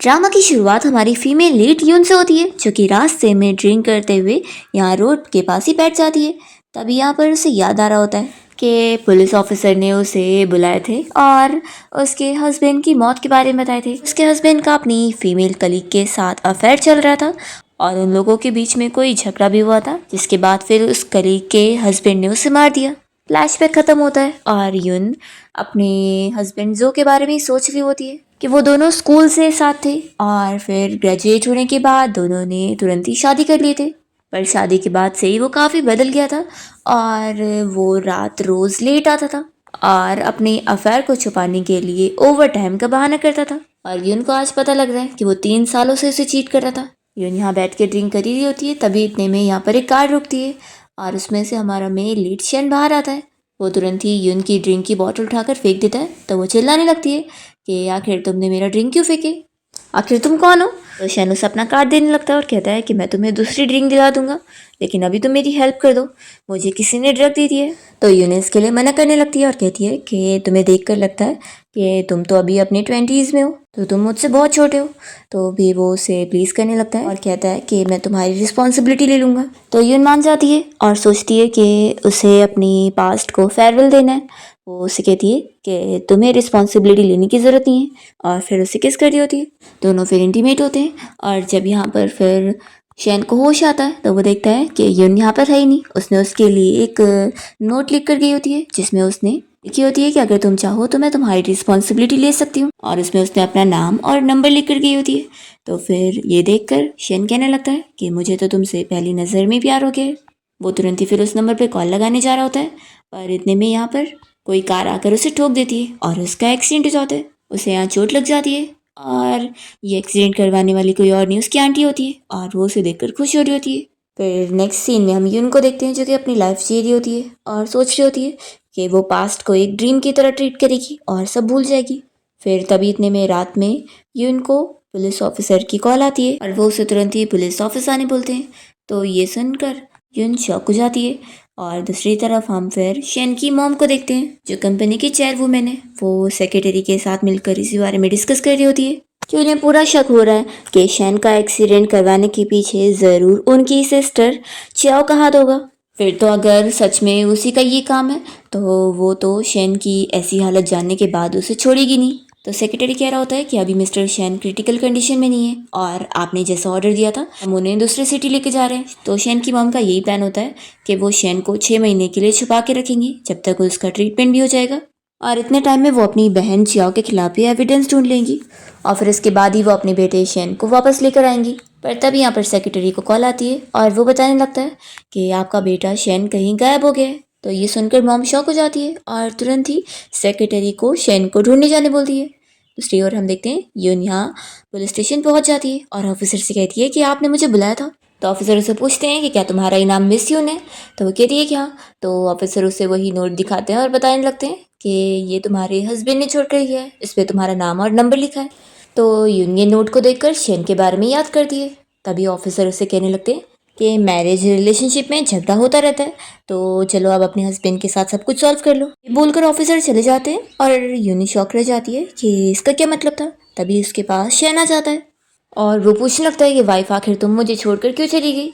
Drama की शुरुआत हमारी फीमेल लीड यून से होती है, जो कि रास्ते में ड्रिंक करते हुए यहाँ रोड के पास ही बैठ जाती है। तभी यहाँ पर उसे याद आ रहा होता है कि पुलिस ऑफिसर ने उसे बुलाए थे और उसके हस्बैंड की मौत के बारे में बताए थे। उसके हस्बैंड का अपनी फीमेल कलीग के साथ अफेयर चल रहा था और उन लोगों के बीच में कोई झगड़ा भी हुआ था, जिसके बाद फिर उस कलीग के हस्बैंड ने उसे मार दिया। फ्लैशबैक खत्म होता है और यून अपने हस्बैंड जो के बारे में ही सोच रही होती है कि वो दोनों स्कूल से साथ थे और फिर ग्रेजुएट होने के बाद दोनों ने तुरंत ही शादी कर लिए थे। पर शादी के बाद से ही वो काफ़ी बदल गया था और वो रात रोज़ लेट आता था और अपने अफेयर को छुपाने के लिए ओवर टाइम का बहाना करता था। और यून को आज पता लग रहा है कि वो 3 सालों से उसे चीट कर रहा था। यून यहाँ बैठ के ड्रिंक कर ही रही होती है, तभी इतने में यहाँ पर एक कार रुकती है और उसमें से हमारा मेल लीड शेन बाहर आता है। वो तुरंत ही यून की ड्रिंक की बॉटल उठाकर फेंक देता है, तो वो चिल्लाने लगती है कि आखिर तुमने मेरा ड्रिंक क्यों फेंके, आखिर तुम कौन हो। तो शेन उसे अपना कार्ड देने लगता है और कहता है कि मैं तुम्हें दूसरी ड्रिंक दिला दूंगा, लेकिन अभी तुम मेरी हेल्प कर दो, मुझे किसी ने ड्रग दी थी है। तो यून इसके लिए मना करने लगती है और कहती है कि तुम्हें देखकर लगता है कि तुम तो अभी अपने 20s में हो, तो तुम मुझसे बहुत छोटे हो। तो भी वो उसे प्लीज़ करने लगता है और कहता है कि मैं तुम्हारी रिस्पॉन्सिबिलिटी ले लूँगा। तो यून मान जाती है और सोचती है कि उसे अपनी पास्ट को फेयरवेल देना है। वो उसे कहती है कि तुम्हें रिस्पॉन्सिबिलिटी लेने की ज़रूरत नहीं है और फिर उसे किस कर रही होती है। दोनों फिर इंटीमेट होते हैं और जब यहाँ पर फिर शेन को होश आता है तो वो देखता है कि यून यहाँ पर है ही नहीं। उसने उसके लिए एक नोट लिख कर गई होती है, जिसमें उसने लिखी होती है कि अगर तुम चाहो तो मैं तुम्हारी रिस्पॉन्सिबिलिटी ले सकती हूँ, और उसमें उसने अपना नाम और नंबर लिख कर गई होती है। तो फिर ये देखकर शेन कहने लगता है कि मुझे तो तुमसे पहली नज़र में प्यार हो गया है। वो तुरंत ही फिर उस नंबर पर कॉल लगाने जा रहा होता है, पर इतने में यहाँ पर कोई कार आकर उसे ठोक देती है और उसका एक्सीडेंट हो जाता है। उसे यहाँ चोट लग जाती है और ये एक्सीडेंट करवाने वाली कोई और नहीं, उसकी आंटी होती है और वो उसे देखकर खुश हो रही होती है। फिर नेक्स्ट सीन में हम यून को देखते हैं, जो कि अपनी लाइफ जी रही होती है और सोच रही होती है कि वो पास्ट को एक ड्रीम की तरह ट्रीट करेगी और सब भूल जाएगी। फिर तभी इतने में रात में यून को पुलिस ऑफिसर की कॉल आती है और वो उसे तुरंत ही पुलिस ऑफिस आने बोलते हैं। तो ये सुनकर यून शॉक हो जाती है। और दूसरी तरफ हम फिर शेन की मॉम को देखते हैं, जो कंपनी की चेयरवुमेन है। वो सेक्रेटरी के साथ मिलकर इसी बारे में डिस्कस कर रही होती है कि उन्हें पूरा शक हो रहा है कि शेन का एक्सीडेंट करवाने के पीछे ज़रूर उनकी सिस्टर चियाओ का हाथ होगा। फिर तो अगर सच में उसी का ये काम है तो वो तो शेन की ऐसी हालत जानने के बाद उसे छोड़ेगी नहीं। तो सेक्रेटरी कह रहा होता है कि अभी मिस्टर शेन क्रिटिकल कंडीशन में नहीं है और आपने जैसा ऑर्डर दिया था हम उन्हें दूसरे सिटी लेके जा रहे हैं। तो शेन की मॉम का यही प्लान होता है कि वो शेन को 6 महीने के लिए छुपा के रखेंगी, जब तक उसका ट्रीटमेंट भी हो जाएगा। और इतने टाइम में वो अपनी बहन चियाओ के खिलाफ भी एविडेंस ढूंढ लेंगी और फिर इसके बाद ही वो अपने बेटे शेन को वापस लेकर आएंगी। पर तब यहाँ पर सेक्रेटरी को कॉल आती है और वो बताने लगता है कि आपका बेटा शेन कहीं गायब हो गया है। तो ये सुनकर मॉम शॉक हो जाती है और तुरंत ही सेक्रेटरी को शेन को ढूंढने जाने बोलती है। दूसरी ओर हम देखते हैं यून यहाँ पुलिस स्टेशन पहुंच जाती है और ऑफिसर से कहती है कि आपने मुझे बुलाया था। तो ऑफिसर उसे पूछते हैं कि क्या तुम्हारा इनाम मिस यून है। तो वो कहती है कि हाँ। तो ऑफिसर उसे वही नोट दिखाते हैं और बताने लगते हैं कि ये तुम्हारे हस्बैंड ने छोड़ कर गया है, इस पर तुम्हारा नाम और नंबर लिखा है। तो यून ये नोट को देखकर शेन के बारे में याद करती है। तभी ऑफिसर उसे कहने लगते हैं कि मैरिज रिलेशनशिप में झगड़ा होता रहता है, तो चलो अब अपने हस्बैंड के साथ सब कुछ सॉल्व कर लो। ये बोलकर ऑफिसर चले जाते हैं और यूनी शॉक रह जाती है कि इसका क्या मतलब था। तभी उसके पास शेन आ जाता है और वो पूछने लगता है कि वाइफ आखिर तुम मुझे छोड़कर क्यों चली गई।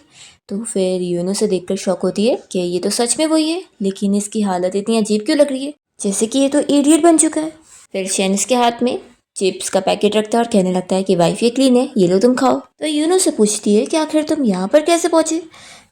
तो फिर यूनो से देखकर शॉक होती है कि ये तो सच में वही है, लेकिन इसकी हालत इतनी अजीब क्यों लग रही है, जैसे कि ये तो इडियट बन चुका है। फिर शेन इसके हाथ में चिप्स का पैकेट रखता है और कहने लगता है कि वाइफ ये क्लीन है, ये लो तुम खाओ। तो यूनो से पूछती है कि आखिर तुम यहाँ पर कैसे पहुँचे।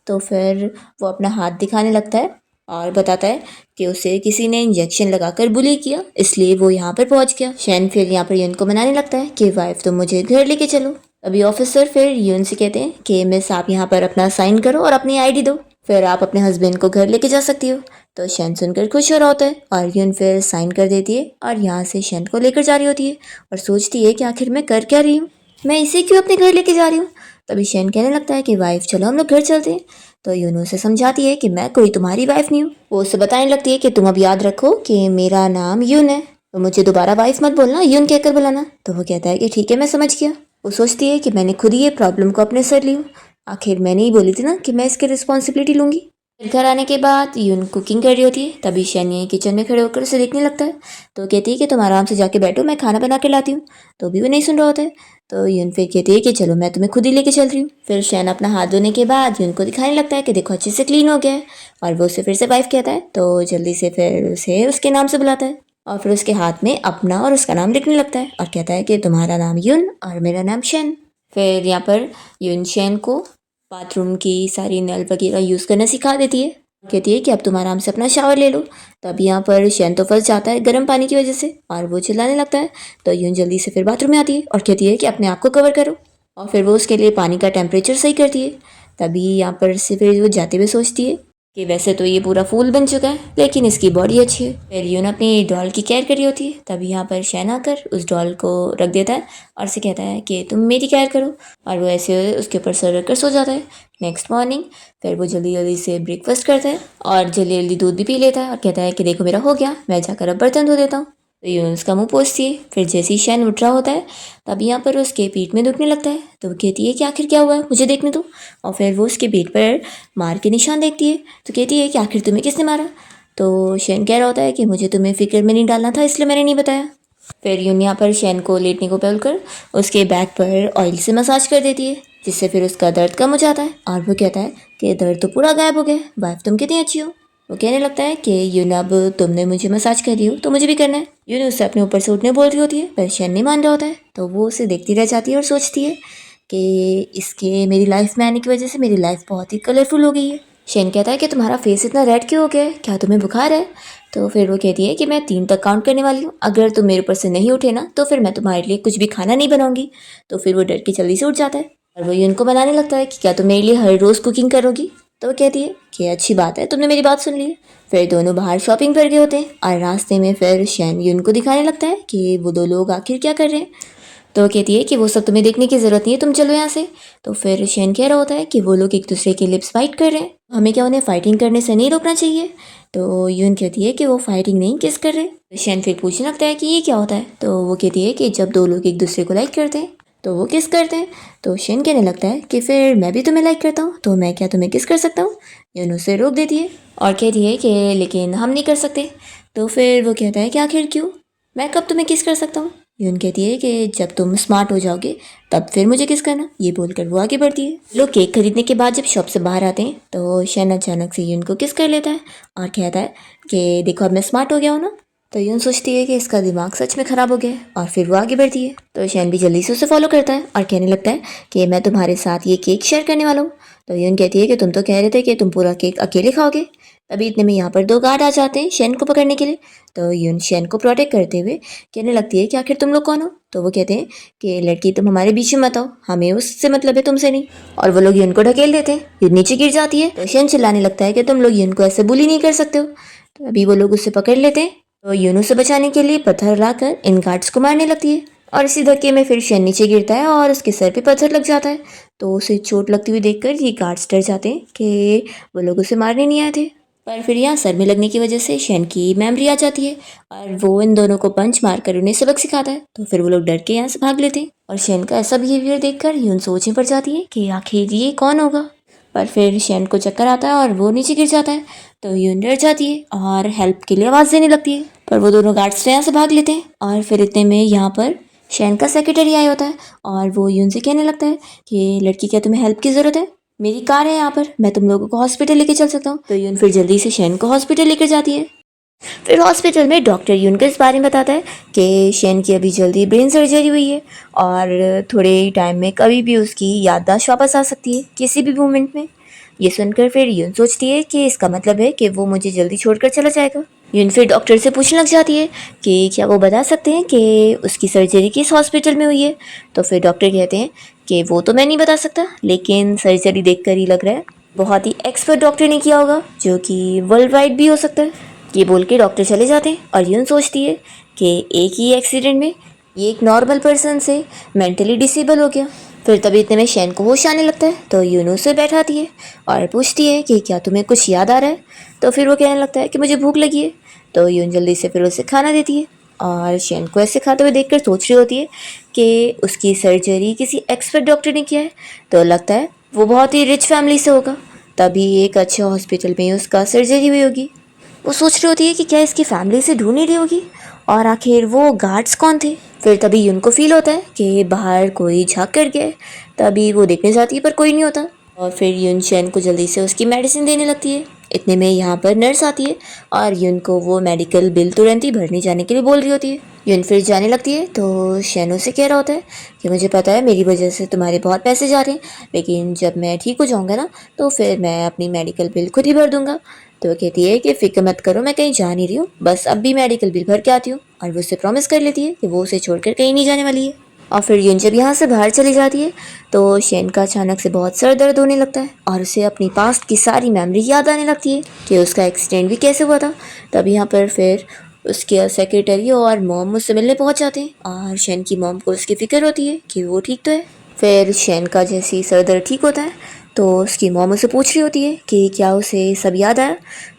तो फिर वो अपना हाथ दिखाने लगता है और बताता है कि उसे किसी ने इंजेक्शन लगाकर बुली किया, इसलिए वो यहाँ पर पहुँच गया। शेन फिर यहाँ पर यून को मनाने लगता है कि वाइफ तुम मुझे घर लेके चलो। अभी ऑफिसर फिर यून से कहते हैं कि मिस आप यहाँ पर अपना साइन करो और अपनी आईडी दो, फिर आप अपने हस्बैंड को घर लेके जा सकती हो। तो शेन सुनकर खुश हो रहा होता है और यून फिर साइन कर देती है और यहाँ से शेन को लेकर जा रही होती है और सोचती है कि आखिर मैं कर क्या रही हूँ, मैं इसे क्यों अपने घर लेके जा रही हूँ। तभी शेन कहने लगता है कि वाइफ चलो हम लोग घर चलते हैं। तो यून उसे समझाती है कि मैं कोई तुम्हारी वाइफ नहीं हूँ। वो उसे बताने लगती है कि तुम अब याद रखो कि मेरा नाम यून है, तो मुझे दोबारा वाइफ मत बोलना, यून कहकर बुलाना। तो वो कहता है कि ठीक है मैं समझ गया। वो सोचती है कि मैंने खुद ही ये प्रॉब्लम को अपने सर ली हूँ, आखिर मैंने ही बोली थी ना कि मैं इसकी रिस्पॉन्सिबिलिटी लूँगी। फिर घर आने के बाद यून कुकिंग कर रही होती है, तभी शैनी किचन में खड़े होकर उसे देखने लगता है। तो कहती है कि तुम आराम से जाके बैठो, मैं खाना बना के लाती हूँ। तो भी वो नहीं सुन रहा होता है। तो यून फिर कहती है कि चलो मैं तुम्हें खुद ही लेके चल रही हूँ। फिर शैन अपना हाथ धोने के बाद यून को दिखाने लगता है कि देखो अच्छे से क्लीन हो गया है। और वो उसे फिर से वाइफ कहता है, तो जल्दी से फिर उसे उसके नाम से बुलाता है और फिर उसके हाथ में अपना और उसका नाम लिखने लगता है और कहता है कि तुम्हारा नाम यून और मेरा नाम शैन। फिर यहाँ पर यून शैन को बाथरूम की सारी नल वगैरह यूज़ करना सिखा देती है। कहती है कि अब तुम आराम से अपना शावर ले लो। तब यहाँ पर शैन तो फंस जाता है गर्म पानी की वजह से और वो चिल्लाने लगता है। तो यून जल्दी से फिर बाथरूम में आती है और कहती है कि अपने आप को कवर करो और फिर वो उसके लिए पानी का टेम्परेचर सही करती है। तभी यहाँ पर से फिर वो जाते हुए सोचती है कि वैसे तो ये पूरा फूल बन चुका है लेकिन इसकी बॉडी अच्छी है। फिर यून अपनी डॉल की केयर करी होती है। तभी यहाँ पर शैन आकर उस डॉल को रख देता है और उसे कहता है कि तुम मेरी केयर करो और वो ऐसे उसके ऊपर सर रखकर सो जाता है। नेक्स्ट मॉर्निंग फिर वो जल्दी जल्दी से ब्रेकफास्ट करता है और जल्दी जल्दी दूध भी पी लेता है और कहता है कि देखो मेरा हो गया, मैं जाकर अब बर्तन धो देता हूँ। तो यून उसका मुँह पोंछती है। फिर जैसे ही शैन उठ रहा होता है तब यहाँ पर उसके पीठ में दुखने लगता है। तो वो कहती है कि आखिर क्या हुआ है, मुझे देखने दो। और फिर वो उसके पीठ पर मार के निशान देखती है। तो कहती है कि आखिर तुम्हें किसने मारा। तो शैन कह रहा होता है कि मुझे तुम्हें फिक्र में नहीं डालना था इसलिए मैंने नहीं बताया। फिर यून यहाँ पर शैन को लेटने को बोलकर उसके बैक पर ऑयल से मसाज कर देती है जिससे फिर उसका दर्द कम हो जाता है और वो कहता है कि दर्द तो पूरा गायब हो गया, वाइफ तुम कितनी अच्छी हो। वो कहने लगता है कि यून अब तुमने मुझे मसाज कर दी हो तो मुझे भी करना है। यून उससे अपने ऊपर से उठने बोल रही होती है पर शैन नहीं मान रहा होता है। तो वो उसे देखती रह जाती है और सोचती है कि इसके मेरी लाइफ में आने की वजह से मेरी लाइफ बहुत ही कलरफुल हो गई है। शैन कहता है कि तुम्हारा फेस इतना रेड क्यों हो गया है, क्या तुम्हें बुखार है। तो फिर वो कहती है कि मैं 3 तक काउंट करने वाली हूँ, अगर तुम मेरे ऊपर से नहीं उठे ना तो फिर मैं तुम्हारे लिए कुछ भी खाना नहीं बनाऊंगी। तो फिर वो डर के जल्दी से उठ जाता है और वो यून को बनाने लगता है कि क्या तुम मेरे लिए हर रोज़ कुकिंग करोगी। तो वो कहती है कि अच्छी बात है, तुमने मेरी बात सुन ली। फिर दोनों बाहर शॉपिंग पर गए होते हैं और रास्ते में फिर शैन यून को दिखाने लगता है कि वो 2 लोग आखिर क्या कर रहे हैं। तो वो कहती है कि वो सब तुम्हें देखने की ज़रूरत नहीं है, तुम चलो यहाँ से। तो फिर शैन कह रहा होता है कि वो लोग एक दूसरे के लिप्स फाइट कर रहे हैं, हमें क्या उन्हें फाइटिंग करने से नहीं रोकना चाहिए। तो यून कहती है कि वो फाइटिंग नहीं किस कर रहे। तो शैन फिर पूछने लगता है कि ये क्या होता है। तो वो कहती है कि जब 2 लोग एक दूसरे को लाइक करते हैं तो वो किस करते हैं। तो शैन कहने लगता है कि फिर मैं भी तुम्हें लाइक करता हूँ तो मैं क्या तुम्हें किस कर सकता हूँ। यून उसे रोक देती है और कहती है कि लेकिन हम नहीं कर सकते। तो फिर वो कहता है कि आखिर क्यों, मैं कब तुम्हें किस कर सकता हूँ। यून कहती है कि जब तुम स्मार्ट हो जाओगे तब फिर मुझे किस करना। ये बोलकर वो आगे बढ़ती है। लोग केक खरीदने के बाद जब शॉप से बाहर आते हैं तो शैन अचानक से यून को किस कर लेता है और कहता है कि देखो अब मैं स्मार्ट हो गया हूँ ना। तो यून सोचती है कि इसका दिमाग सच में ख़राब हो गया है और फिर वो आगे बढ़ती है। तो शैन भी जल्दी से उसे फॉलो करता है और कहने लगता है कि मैं तुम्हारे साथ ये केक शेयर करने वाला हूँ। तो यून कहती है कि तुम तो कह रहे थे कि तुम पूरा केक अकेले खाओगे। तभी इतने में यहाँ पर 2 गार्ड आ जाते हैं शैन को पकड़ने के लिए। तो यून शैन को प्रोटेक्ट करते हुए कहने लगती है कि आखिर तुम लोग कौन हो। तो वो कहते हैं कि लड़की तुम हमारे बीच में मत आओ, हमें उससे मतलब है तुमसे नहीं। और वो लोग यून को ढकेल देते हैं, यून नीचे गिर जाती है। तो शैन चिल्लाने लगता है कि तुम लोग यून को ऐसे बुली नहीं कर सकते हो। तो अभी वो लोग उससे पकड़ लेते हैं। तो यून उसे बचाने के लिए पत्थर लाकर इन गार्ड्स को मारने लगती है और इसी धक्के में फिर शैन नीचे गिरता है और उसके सर पे पत्थर लग जाता है। तो उसे चोट लगती हुई देखकर ये गार्ड्स डर जाते हैं कि वो लोग उसे मारने नहीं आए थे। पर फिर यहाँ सर में लगने की वजह से शैन की मेमोरी आ जाती है और वो इन दोनों को पंच मारकर उन्हें सबक सिखाता है। तो फिर वो लोग डर के यहाँ से भाग लेते हैं और शैन का ऐसा बिहेवियर देखकर यून सोच में पड़ जाती है कि आखिर ये कौन होगा। पर फिर शैन को चक्कर आता है और वो नीचे गिर जाता है। तो यून डर जाती है और हेल्प के लिए आवाज़ देने लगती है पर वो दोनों गार्ड्स यहाँ से भाग लेते हैं। और फिर इतने में यहाँ पर शैन का सेक्रेटरी आया होता है और वो यून से कहने लगता है कि लड़की क्या तुम्हें हेल्प की ज़रूरत है, मेरी कार है यहाँ पर, मैं तुम लोगों को हॉस्पिटल लेके चल सकता हूँ। तो यून फिर जल्दी से शैन को हॉस्पिटल लेकर जाती है। फिर हॉस्पिटल में डॉक्टर यून को इस बारे में बताता है कि शैन की अभी जल्दी ब्रेन सर्जरी हुई है और थोड़े टाइम में कभी भी उसकी याददाश्त वापस आ सकती है किसी भी मोमेंट में। ये सुनकर फिर यून सोचती है कि इसका मतलब है कि वो मुझे जल्दी छोड़कर चला जाएगा। यून फिर डॉक्टर से पूछने लग जाती है कि क्या वो बता सकते हैं कि उसकी सर्जरी किस हॉस्पिटल में हुई है। तो फिर डॉक्टर कहते हैं कि वो तो मैं नहीं बता सकता लेकिन सर्जरी देखकर ही लग रहा है बहुत ही एक्सपर्ट डॉक्टर ने किया होगा जो कि वर्ल्ड वाइड भी हो सकता है। ये बोल के डॉक्टर चले जाते हैं और यून सोचती है कि एक ही एक्सीडेंट में ये एक नॉर्मल पर्सन से मेंटली डिसेबल हो गया। फिर तभी इतने में शैन को होश आने लगता है। तो यून उसे बैठाती है और पूछती है कि क्या तुम्हें कुछ याद आ रहा है। तो फिर वो कहने लगता है कि मुझे भूख लगी है। तो यून जल्दी से फिर उसे खाना देती है और शैन को ऐसे खाते हुए देखकर सोच रही होती है कि उसकी सर्जरी किसी एक्सपर्ट डॉक्टर ने किया है तो लगता है वो बहुत ही रिच फैमिली से होगा। तभी एक अच्छे हॉस्पिटल में उसका सर्जरी हुई होगी। वो सोच रही होती है कि क्या इसकी फैमिली से ढूंढ नहीं रही होगी, और आखिर वो गार्ड्स कौन थे। फिर तभी यून को फील होता है कि बाहर कोई झाँक कर गया है। तभी वो देखने जाती है पर कोई नहीं होता, और फिर यून शेन को जल्दी से उसकी मेडिसिन देने लगती है। इतने में यहाँ पर नर्स आती है और यून को वो मेडिकल बिल तुरंत ही भरने जाने के लिए बोल रही होती है। यून फिर जाने लगती है तो शेन उसे कह रहा होता है कि मुझे पता है मेरी वजह से तुम्हारे बहुत पैसे जा रहे हैं, लेकिन जब मैं ठीक हो जाऊँगा ना तो फिर मैं अपनी मेडिकल बिल खुद ही भर दूंगा। तो वो कहती है कि फिक्र मत करो, मैं कहीं जा नहीं रही हूँ, बस अब भी मेडिकल बिल भर के आती हूँ। और वो उससे प्रॉमिस कर लेती है कि वो उसे छोड़कर कहीं नहीं जाने वाली है। और फिर यून जब यहाँ से बाहर चली जाती है तो शेन का अचानक से बहुत सर दर्द होने लगता है और उसे अपनी पास्ट की सारी मेमोरी याद आने लगती है कि उसका एक्सीडेंट भी कैसे हुआ था। तब यहाँ पर फिर उसके सेक्रेटरी और मॉम मुझसे मिलने पहुँच जाते हैं और शेन की मॉम को उसकी फिक्र होती है कि वो ठीक तो है। फिर शेन का जैसे ही सर दर्द ठीक होता है तो उसकी मॉम उसे पूछ रही होती है कि क्या उसे सब याद आया।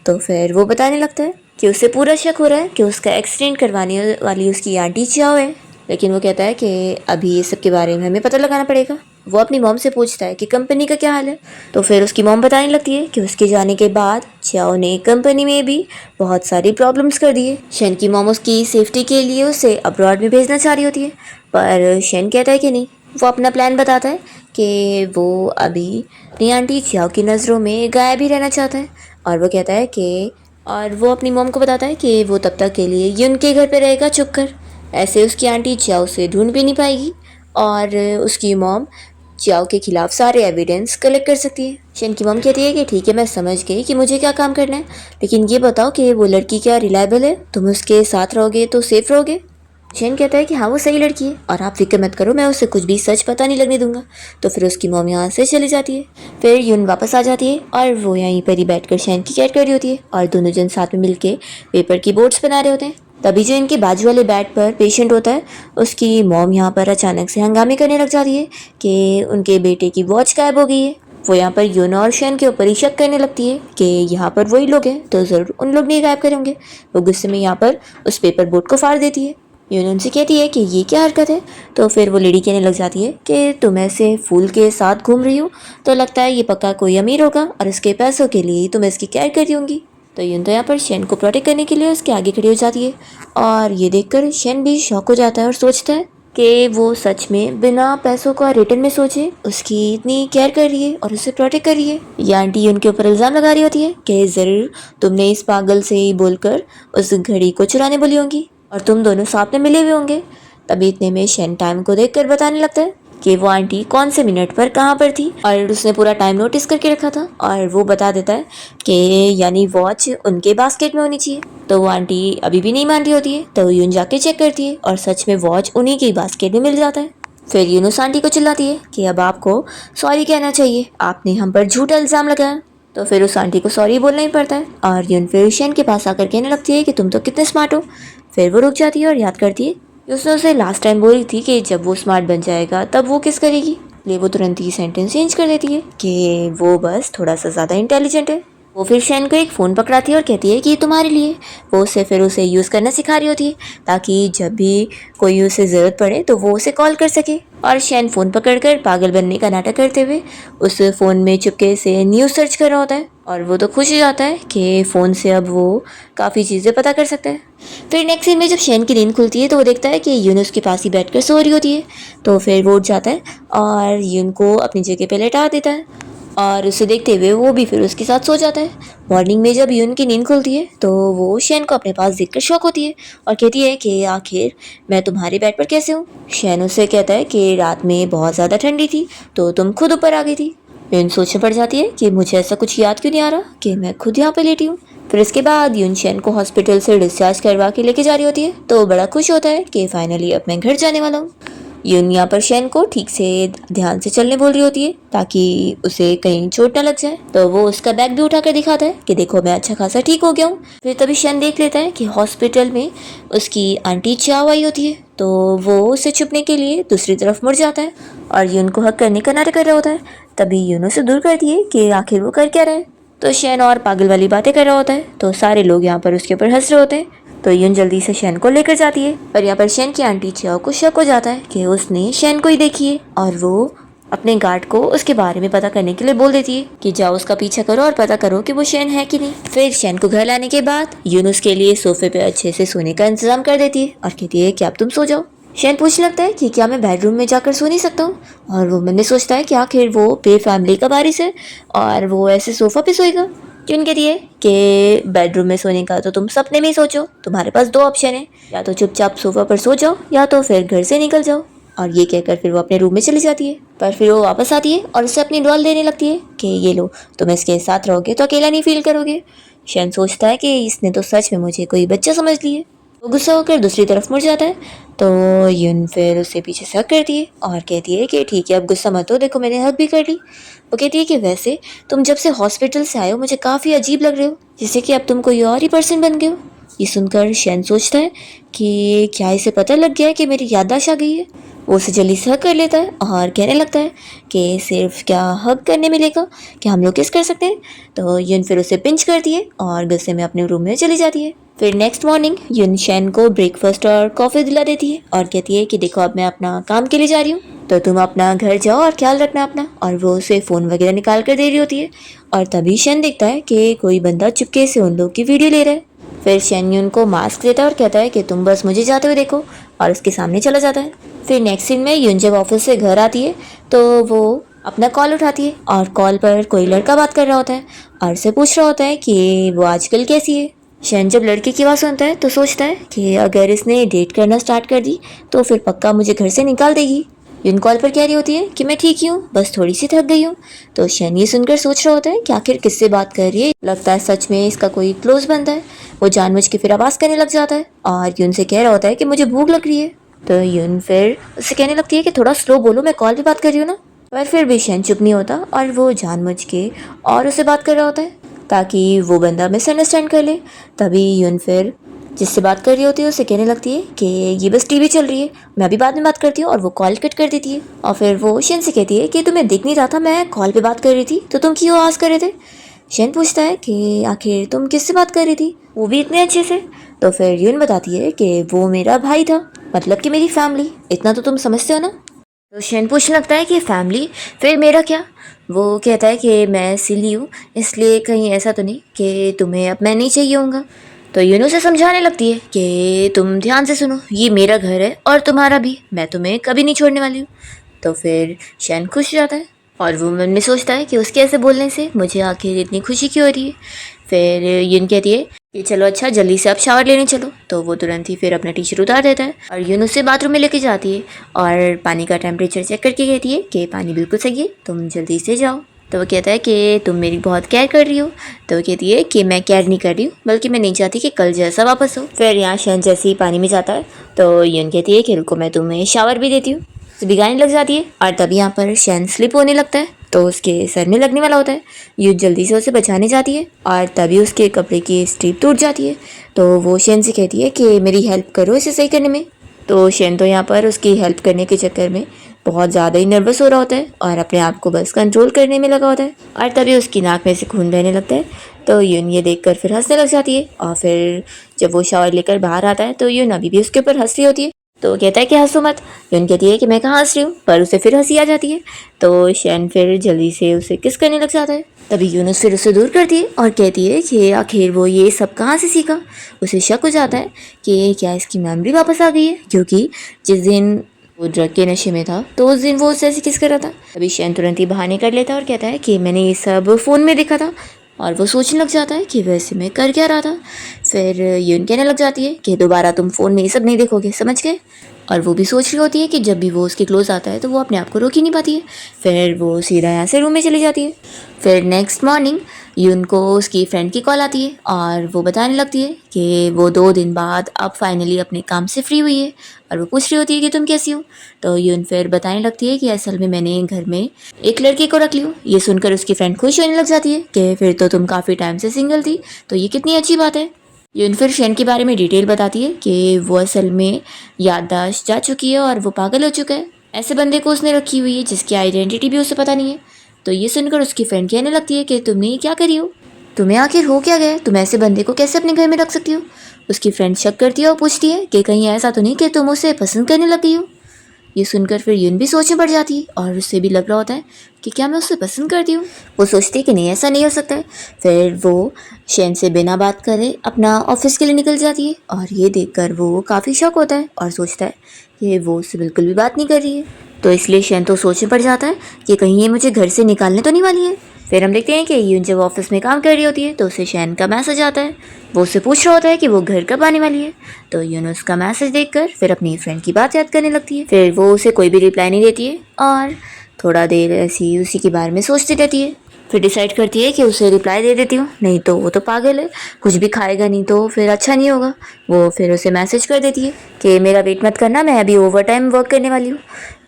तो फिर वो बताने लगता है कि उसे पूरा शक हो रहा है कि उसका एक्सीडेंट करवाने वाली उसकी आंटी चाओ है, लेकिन वो कहता है कि अभी ये सब के बारे में हमें पता लगाना पड़ेगा। वो अपनी मॉम से पूछता है कि कंपनी का क्या हाल है। तो फिर उसकी मॉम बताने लगती है कि उसके जाने के बाद चाओ ने कंपनी में भी बहुत सारी प्रॉब्लम्स कर दी है। शेन की मॉम उसकी सेफ्टी के लिए उसे अब्रॉड में भेजना चाह रही होती है, पर शेन कहता है कि नहीं। वो अपना प्लान बताता है कि वो अभी अपनी आंटी चाओ की नज़रों में गायब ही रहना चाहता है, और वो कहता है कि और वो अपनी मॉम को बताता है कि वो तब तक के लिए यून के घर पे रहेगा चुप कर। ऐसे उसकी आंटी चाओ उसे ढूंढ भी नहीं पाएगी और उसकी मॉम चाओ के खिलाफ सारे एविडेंस कलेक्ट कर सकती है। शेन की मॉम कहती है कि ठीक है, मैं समझ गई कि मुझे क्या काम करना है, लेकिन ये बताओ कि वो लड़की क्या रिलायबल है, तुम उसके साथ रहोगे तो सेफ रहोगे। शेन कहता है कि हाँ वो सही लड़की है और आप फिक्र मत करो, मैं उसे कुछ भी सच पता नहीं लगने दूंगा। तो फिर उसकी मॉम यहाँ से चली जाती है। फिर यून वापस आ जाती है और वो यहीं पर ही बैठकर शेन की केयर कर रही होती है और दोनों जन साथ में मिलके पेपर की बोर्ड्स बना रहे होते हैं। तभी जो इनके बाजू वाले बेड पर पेशेंट होता है उसकी मॉम यहाँ पर अचानक से हंगामे करने लग जाती है कि उनके बेटे की वॉच गायब हो गई है। वो यहाँ पर यून और शेन के ऊपर ही शक करने लगती है कि यहाँ पर वही लोग हैं तो ज़रूर उन लोग नहीं गायब करेंगे। वो गुस्से में यहाँ पर उस पेपर बोर्ड को फाड़ देती है। यून उनसे कहती है कि ये क्या हरकत है। तो फिर वो लेडी कहने लग जाती है कि तुम ऐसे फूल के साथ घूम रही हो तो लगता है ये पक्का कोई अमीर होगा और उसके पैसों के लिए तुम इसकी केयर कर रही होंगी। तो यून तो यहाँ पर शेन को प्रोटेक्ट करने के लिए उसके आगे खड़ी हो जाती है और ये देखकर शेन भी शॉक हो जाता है और सोचता है कि वो सच में बिना पैसों का रिटर्न में सोचे उसकी इतनी केयर कर रही है और उसे प्रोटेक्ट कर रही है। ये आंटी उनके ऊपर इल्ज़ाम लगा रही होती है कि ज़रूर तुमने इस पागल से ही बोलकर उस घड़ी को चुराने बोली होंगी और तुम दोनों साथ में मिले हुए होंगे। तभी इतने में शेन टाइम को देखकर बताने लगता है कि वो आंटी कौन से मिनट पर कहाँ पर थी और उसने पूरा टाइम नोटिस करके रखा था, और वो बता देता है कि यानी वॉच उनके बास्केट में होनी चाहिए। तो वो आंटी अभी भी नहीं मान रही होती है तो यून जाके चेक करती है और सच में वॉच उन्हीं के बास्केट में मिल जाता है। फिर यून उस आंटी को चिल्लाती है कि अब आपको सॉरी कहना चाहिए, आपने हम पर झूठा इल्ज़ाम लगाया। तो फिर उस आंटी को सॉरी बोलना ही पड़ता है और यून फिर शेन के पास आकर कहने लगती है कि तुम तो कितने स्मार्ट हो। फिर वो रुक जाती है और याद करती है कि उसने उसे लास्ट टाइम बोली थी कि जब वो स्मार्ट बन जाएगा तब वो किस करेगी, इसलिए वो तुरंत ही सेंटेंस चेंज कर देती है कि वो बस थोड़ा सा ज़्यादा इंटेलिजेंट है। वो फिर शेन को एक फ़ोन पकड़ाती है और कहती है कि ये तुम्हारे लिए। वो उसे फिर उसे यूज़ करना सिखा रही होती है ताकि जब भी कोई उसे ज़रूरत पड़े तो वो उसे कॉल कर सके। और शेन फ़ोन पकड़कर पागल बनने का नाटक करते हुए उस फ़ोन में चुपके से न्यूज़ सर्च कर रहा होता है और वो तो खुश हो जाता है कि फ़ोन से अब वो काफ़ी चीज़ें पता कर सकता है। फिर नेक्स्ट सीन में जब शेन की नींद खुलती है तो वो देखता है कि यून उसके पास ही बैठकर सो रही होती है। तो फिर वो उठ जाता है और यून को अपनी जगह पे लेटा देता है और उसे देखते हुए वो भी फिर उसके साथ सो जाता है। मॉर्निंग में जब यून की नींद खुलती है तो वो शेन को अपने पास देखकर शॉक होती है और कहती है कि आखिर मैं तुम्हारे बेड पर कैसे हूँ। शेन उससे कहता है कि रात में बहुत ज़्यादा ठंडी थी तो तुम खुद ऊपर आ गई थी। यून सोचने पड़ जाती है कि मुझे ऐसा कुछ याद क्यों नहीं आ रहा कि मैं खुद यहाँ पे लेटी हूँ। फिर इसके बाद यून शेन को हॉस्पिटल से डिस्चार्ज करवा के लेके जा रही होती है तो बड़ा खुश होता है कि फाइनली अब मैं घर जाने वाला हूँ। यून यहाँ पर शेन को ठीक से ध्यान से चलने बोल रही होती है ताकि उसे कहीं चोट न लग जाए। तो वो उसका बैग भी उठाकर दिखाता है कि देखो मैं अच्छा खासा ठीक हो गया हूँ। फिर तभी शेन देख लेता है कि हॉस्पिटल में उसकी आंटी चाओ आई होती है तो वो उसे छुपने के लिए दूसरी तरफ मुड़ जाता है और यून को हक करने का नाटक कर रहा होता है। तभी यून उसे दूर कर दिए कि आखिर वो कर क्या रहा है। तो शेन और पागल वाली बातें कर रहा होता है तो सारे लोग यहाँ पर उसके ऊपर हंस रहे होते हैं। तो यून जल्दी से शेन को लेकर जाती है पर यहाँ पर शेन की आंटी चाओ को शक हो जाता है कि उसने शेन को ही देखी है और वो अपने गार्ड को उसके बारे में पता करने के लिए बोल देती है कि जाओ उसका पीछा करो और पता करो कि वो शेन है कि नहीं। फिर शेन को घर लाने के बाद यून उसके लिए सोफे पे अच्छे से सोने का इंतजाम कर देती है और कहती है कि अब तुम सो जाओ। शेन पूछने लगता है कि क्या मैं बेडरूम में जाकर सो नहीं सकता हूँ, और वो मन में सोचता है कि आखिर वो पे फैमिली का वारिस है और वो ऐसे सोफा पे सोएगा। यून कहती है कि बेडरूम में सोने का तो तुम सपने में ही सोचो, तुम्हारे पास दो ऑप्शन है, या तो चुपचाप सोफा पर सो जाओ या तो फिर घर से निकल जाओ। और ये कहकर फिर वो अपने रूम में चली जाती है। पर फिर वो वापस आती है और उसे अपनी डॉल देने लगती है कि ये लो, तुम इसके साथ रहोगे तो अकेला नहीं फील करोगे। शेन सोचता है कि इसने तो सच में मुझे कोई बच्चा समझ लिया। वो गुस्सा होकर दूसरी तरफ मुड़ जाता है तो यून फिर उससे पीछे से हक करती है और कहती है कि ठीक है अब गुस्सा मत हो, देखो मैंने हक भी कर ली। वो कहती है कि वैसे तुम जब से हॉस्पिटल से आए हो मुझे काफ़ी अजीब लग रहे हो, जैसे कि अब तुम कोई और ही पर्सन बन गए हो। ये सुनकर शेन सोचता है कि क्या इसे पता लग गया है कि मेरी याददाश्त आ गई है। वो उसे जल्दी से हक कर लेता है और कहने लगता है कि सिर्फ क्या हक करने मिलेगा, क्या हम लोग किस कर सकते हैं। तो यून फिर उसे पिंच करती है और गुस्से में अपने रूम में चली जाती है। फिर नेक्स्ट मॉर्निंग यून शेन को ब्रेकफास्ट और कॉफ़ी दिला देती है और कहती है कि देखो अब मैं अपना काम के लिए जा रही हूँ, तो तुम अपना घर जाओ और ख्याल रखना अपना। और वो उसे फ़ोन वगैरह निकाल कर दे रही होती है और तभी शेन देखता है कि कोई बंदा चुपके से उन लोग की वीडियो ले रहा है। फिर शेन यून को मास्क देता है और कहता है कि तुम बस मुझे जाते हुए देखो, और उसके सामने चला जाता है। फिर नेक्स्ट सीन में यून जब ऑफिस से घर आती है तो वो अपना कॉल उठाती है और कॉल पर कोई लड़का बात कर रहा होता है और उससे पूछ रहा होता है कि वो आजकल कैसी है। शेन जब लड़के की आवाज़ सुनता है तो सोचता है कि अगर इसने डेट करना स्टार्ट कर दी तो फिर पक्का मुझे घर से निकाल देगी। यून कॉल पर कह रही होती है कि मैं ठीक ही हूँ, बस थोड़ी सी थक गई हूँ। तो शेन ये सुनकर सोच रहा होता है कि आखिर किससे बात कर रही है, लगता है सच में इसका कोई क्लोज बंदा है। वो जानबूझ के फिर आवाज़ करने लग जाता है और यून से कह रहा होता है कि मुझे भूख लग रही है। तो यून फिर उससे कहने लगती है कि थोड़ा स्लो बोलो, मैं कॉल पे बात कर रही हूँ ना। पर फिर भी शेन चुप नहीं होता और वो जानबूझ के और उससे बात कर रहा होता है ताकि वो बंदा मिसअंडरस्टैंड कर ले। तभी यून फिर जिससे बात कर रही होती है उसे कहने लगती है कि ये बस टीवी चल रही है, मैं अभी बाद में बात करती हूँ, और वो कॉल कट कर देती है। और फिर वो शेन से कहती है कि तुम्हें दिख नहीं रहा था मैं कॉल पे बात कर रही थी, तो तुम क्यों आवाज़ कर रहे थे। शेन पूछता है कि आखिर तुम किससे बात कर रही थी, वो भी इतने अच्छे से। तो फिर यून बताती है कि वो मेरा भाई था, मतलब कि मेरी फैमिली, इतना तो तुम समझते हो ना। तो शेन पूछने लगता है कि फैमिली, फिर मेरा क्या। वो कहता है कि मैं सिली हूँ, इसलिए कहीं ऐसा तो नहीं कि तुम्हें अब मैं नहीं चाहिए होऊंगा। तो यून से समझाने लगती है कि तुम ध्यान से सुनो, ये मेरा घर है और तुम्हारा भी, मैं तुम्हें कभी नहीं छोड़ने वाली हूँ। तो फिर शेन खुश हो जाता है और वो मन में सोचता है कि उसके ऐसे बोलने से मुझे आखिर इतनी खुशी क्यों हो रही है। फिर यून कहती है कि चलो अच्छा जल्दी से आप शावर लेने चलो। तो वो तुरंत ही फिर अपना टी शर्ट उतार देता है और यून उसे बाथरूम में लेके जाती है और पानी का टेम्परेचर चेक करके कहती है कि पानी बिल्कुल सही है, तुम जल्दी से जाओ। तो वो कहता है कि तुम मेरी बहुत केयर कर रही हो। तो वो कहती है कि मैं केयर नहीं कर रही हूँ, बल्कि मैं नहीं चाहती कि कल जैसा वापस हो। फिर यहाँ शेन जैसे ही पानी में जाता है तो यून कहती है कि रुको मैं तुम्हें शावर भी देती हूँ। तो भिगाने लग जाती है और तभी यहाँ पर शेन स्लिप होने लगता है तो उसके सर में लगने वाला होता है। यून जल्दी से उसे बचाने जाती है और तभी उसके कपड़े की स्ट्रिप टूट जाती है। तो वो शेन से कहती है कि मेरी हेल्प करो इसे सही करने में। तो शेन तो यहाँ पर उसकी हेल्प करने के चक्कर में बहुत ज़्यादा ही नर्वस हो रहा होता है और अपने आप को बस कंट्रोल करने में लगा होता है और तभी उसकी नाक में से खून बहने लगता है। तो यून ये देखकर फिर हंसने लग जाती है और फिर जब वो शावर लेकर बाहर आता है तो यून अभी भी उसके ऊपर हंस रही होती है। तो वो कहता है कि हंसो मत। यून कहती है कि मैं कहाँ हंस रही हूँ, पर उसे फिर हंसी आ जाती है। तो शेन फिर जल्दी से उसे किस करने लग जाता है। तभी यूनुस फिर उसे दूर करती है और कहती है कि आखिर वो ये सब कहाँ से सीखा। उसे शक हो जाता है कि क्या इसकी मेमोरी वापस आ गई है, क्योंकि जिस दिन वो ड्रग के नशे में था तो उस दिन वो उससे ऐसे किस कर रहा था। अभी शेन तुरंत ही बहाने कर लेता है और कहता है कि मैंने ये सब फ़ोन में देखा था, और वो सोचने लग जाता है कि वैसे मैं कर क्या रहा था। फिर यून कहने लग जाती है कि दोबारा तुम फ़ोन में ये सब नहीं देखोगे, समझ गए। और वो भी सोच रही होती है कि जब भी वो उसके क्लोज आता है तो वो अपने आप को रोक ही नहीं पाती है। फिर वो सीधा यहाँ से रूम में चली जाती है। फिर नेक्स्ट मॉर्निंग यून को उसकी फ्रेंड की कॉल आती है और वो बताने लगती है कि वो 2 दिन बाद अब फाइनली अपने काम से फ्री हुई है और वो पूछ रही होती है कि तुम कैसी हो। तो यून फिर बताने लगती है कि असल में मैंने घर में एक लड़के को रख ली हूँ। ये सुनकर उसकी फ्रेंड खुश होने लग जाती है कि फिर तो तुम काफ़ी टाइम से सिंगल थी, तो ये कितनी अच्छी बात है। यून फिर शेन के बारे में डिटेल बताती है कि वो असल में याददाश्त जा चुकी है और वो पागल हो चुका है। ऐसे बंदे को उसने रखी हुई है जिसकी आइडेंटिटी भी उसे पता नहीं है। तो ये सुनकर उसकी फ्रेंड कहने लगती है कि तुमने ये क्या करी हो, तुम्हें आखिर हो क्या गया, तुम ऐसे बंदे को कैसे अपने घर में रख सकती हो। उसकी फ्रेंड शक करती है और पूछती है कि कहीं ऐसा तो नहीं कि तुम उसे पसंद करने लग गई हो। ये सुनकर फिर यून भी सोच में पड़ जाती है और उससे भी लग रहा होता है कि क्या मैं उससे पसंद करती हूँ। वो सोचती है कि नहीं, ऐसा नहीं हो सकता है। फिर वो शेन से बिना बात करे अपना ऑफिस के लिए निकल जाती है और ये देखकर वो काफ़ी शॉक होता है और सोचता है कि वो उससे बिल्कुल भी बात नहीं कर रही है। तो इसलिए शेन तो सोच में पड़ जाता है कि कहीं ये मुझे घर से निकालने तो नहीं वाली है। फिर हम देखते हैं कि यून जब ऑफिस में काम कर रही होती है तो उसे शेन का मैसेज आता है। वो उससे पूछ रहा होता है कि वो घर कब आने वाली है। तो यून उसका मैसेज देखकर फिर अपनी फ्रेंड की बात याद करने लगती है। फिर वो उसे कोई भी रिप्लाई नहीं देती है और थोड़ा देर ऐसी उसी के बारे में सोचती रहती है। फिर डिसाइड करती है कि उसे रिप्लाई दे देती हूँ, नहीं तो वो तो पागल है, कुछ भी खाएगा नहीं तो फिर अच्छा नहीं होगा। वो फिर उसे मैसेज कर देती है कि मेरा वेट मत करना, मैं अभी ओवर टाइम वर्क करने वाली हूँ।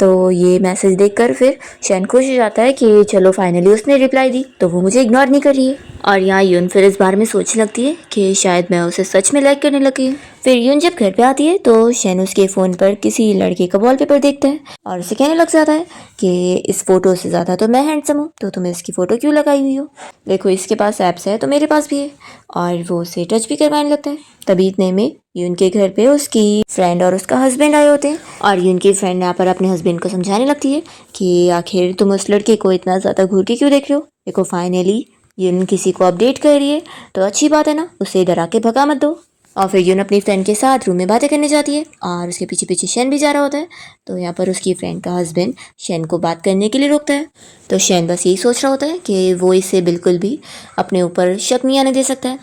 तो ये मैसेज देखकर फिर शैन खुश हो जाता है कि चलो फाइनली उसने रिप्लाई दी, तो वो मुझे इग्नोर नहीं कर रही है। और यहाँ यून फिर इस बारे में सोचने लगती है कि शायद मैं उसे सच में लाइक करने लगी हूँ। फिर यून जब घर पे आती है तो शैन उसके फ़ोन पर किसी लड़के का वॉलपेपर देखता है और उसे कहने लग जाता है कि इस फोटो से ज़्यादा तो मैं हैंडसम हूँ, तो तुम्हें इसकी फ़ोटो क्यों लगाई हुई हो? देखो इसके पास ऐप्स है तो मेरे पास भी है। और वो उसे टच भी करवाने लगता है। तभी इतने में यून के घर पे उसकी फ्रेंड और उसका हस्बैंड आए होते हैं और यून की फ्रेंड यहाँ पर अपने हस्बैंड को समझाने लगती है कि आखिर तुम उस लड़के को इतना ज़्यादा घूर के क्यों देख रहे हो? देखो फाइनली यून किसी को अपडेट कर रही है तो अच्छी बात है ना, उसे डरा के भगा मत दो। और फिर यून अपनी फ्रेंड के साथ रूम में बातें करने जाती है और उसके पीछे पीछे शैन भी जा रहा होता है। तो यहाँ पर उसकी फ्रेंड का हस्बैंड शैन को बात करने के लिए रोकता है। तो शैन बस यही सोच रहा होता है कि वो इसे बिल्कुल भी अपने ऊपर शक नहीं आने दे सकता है।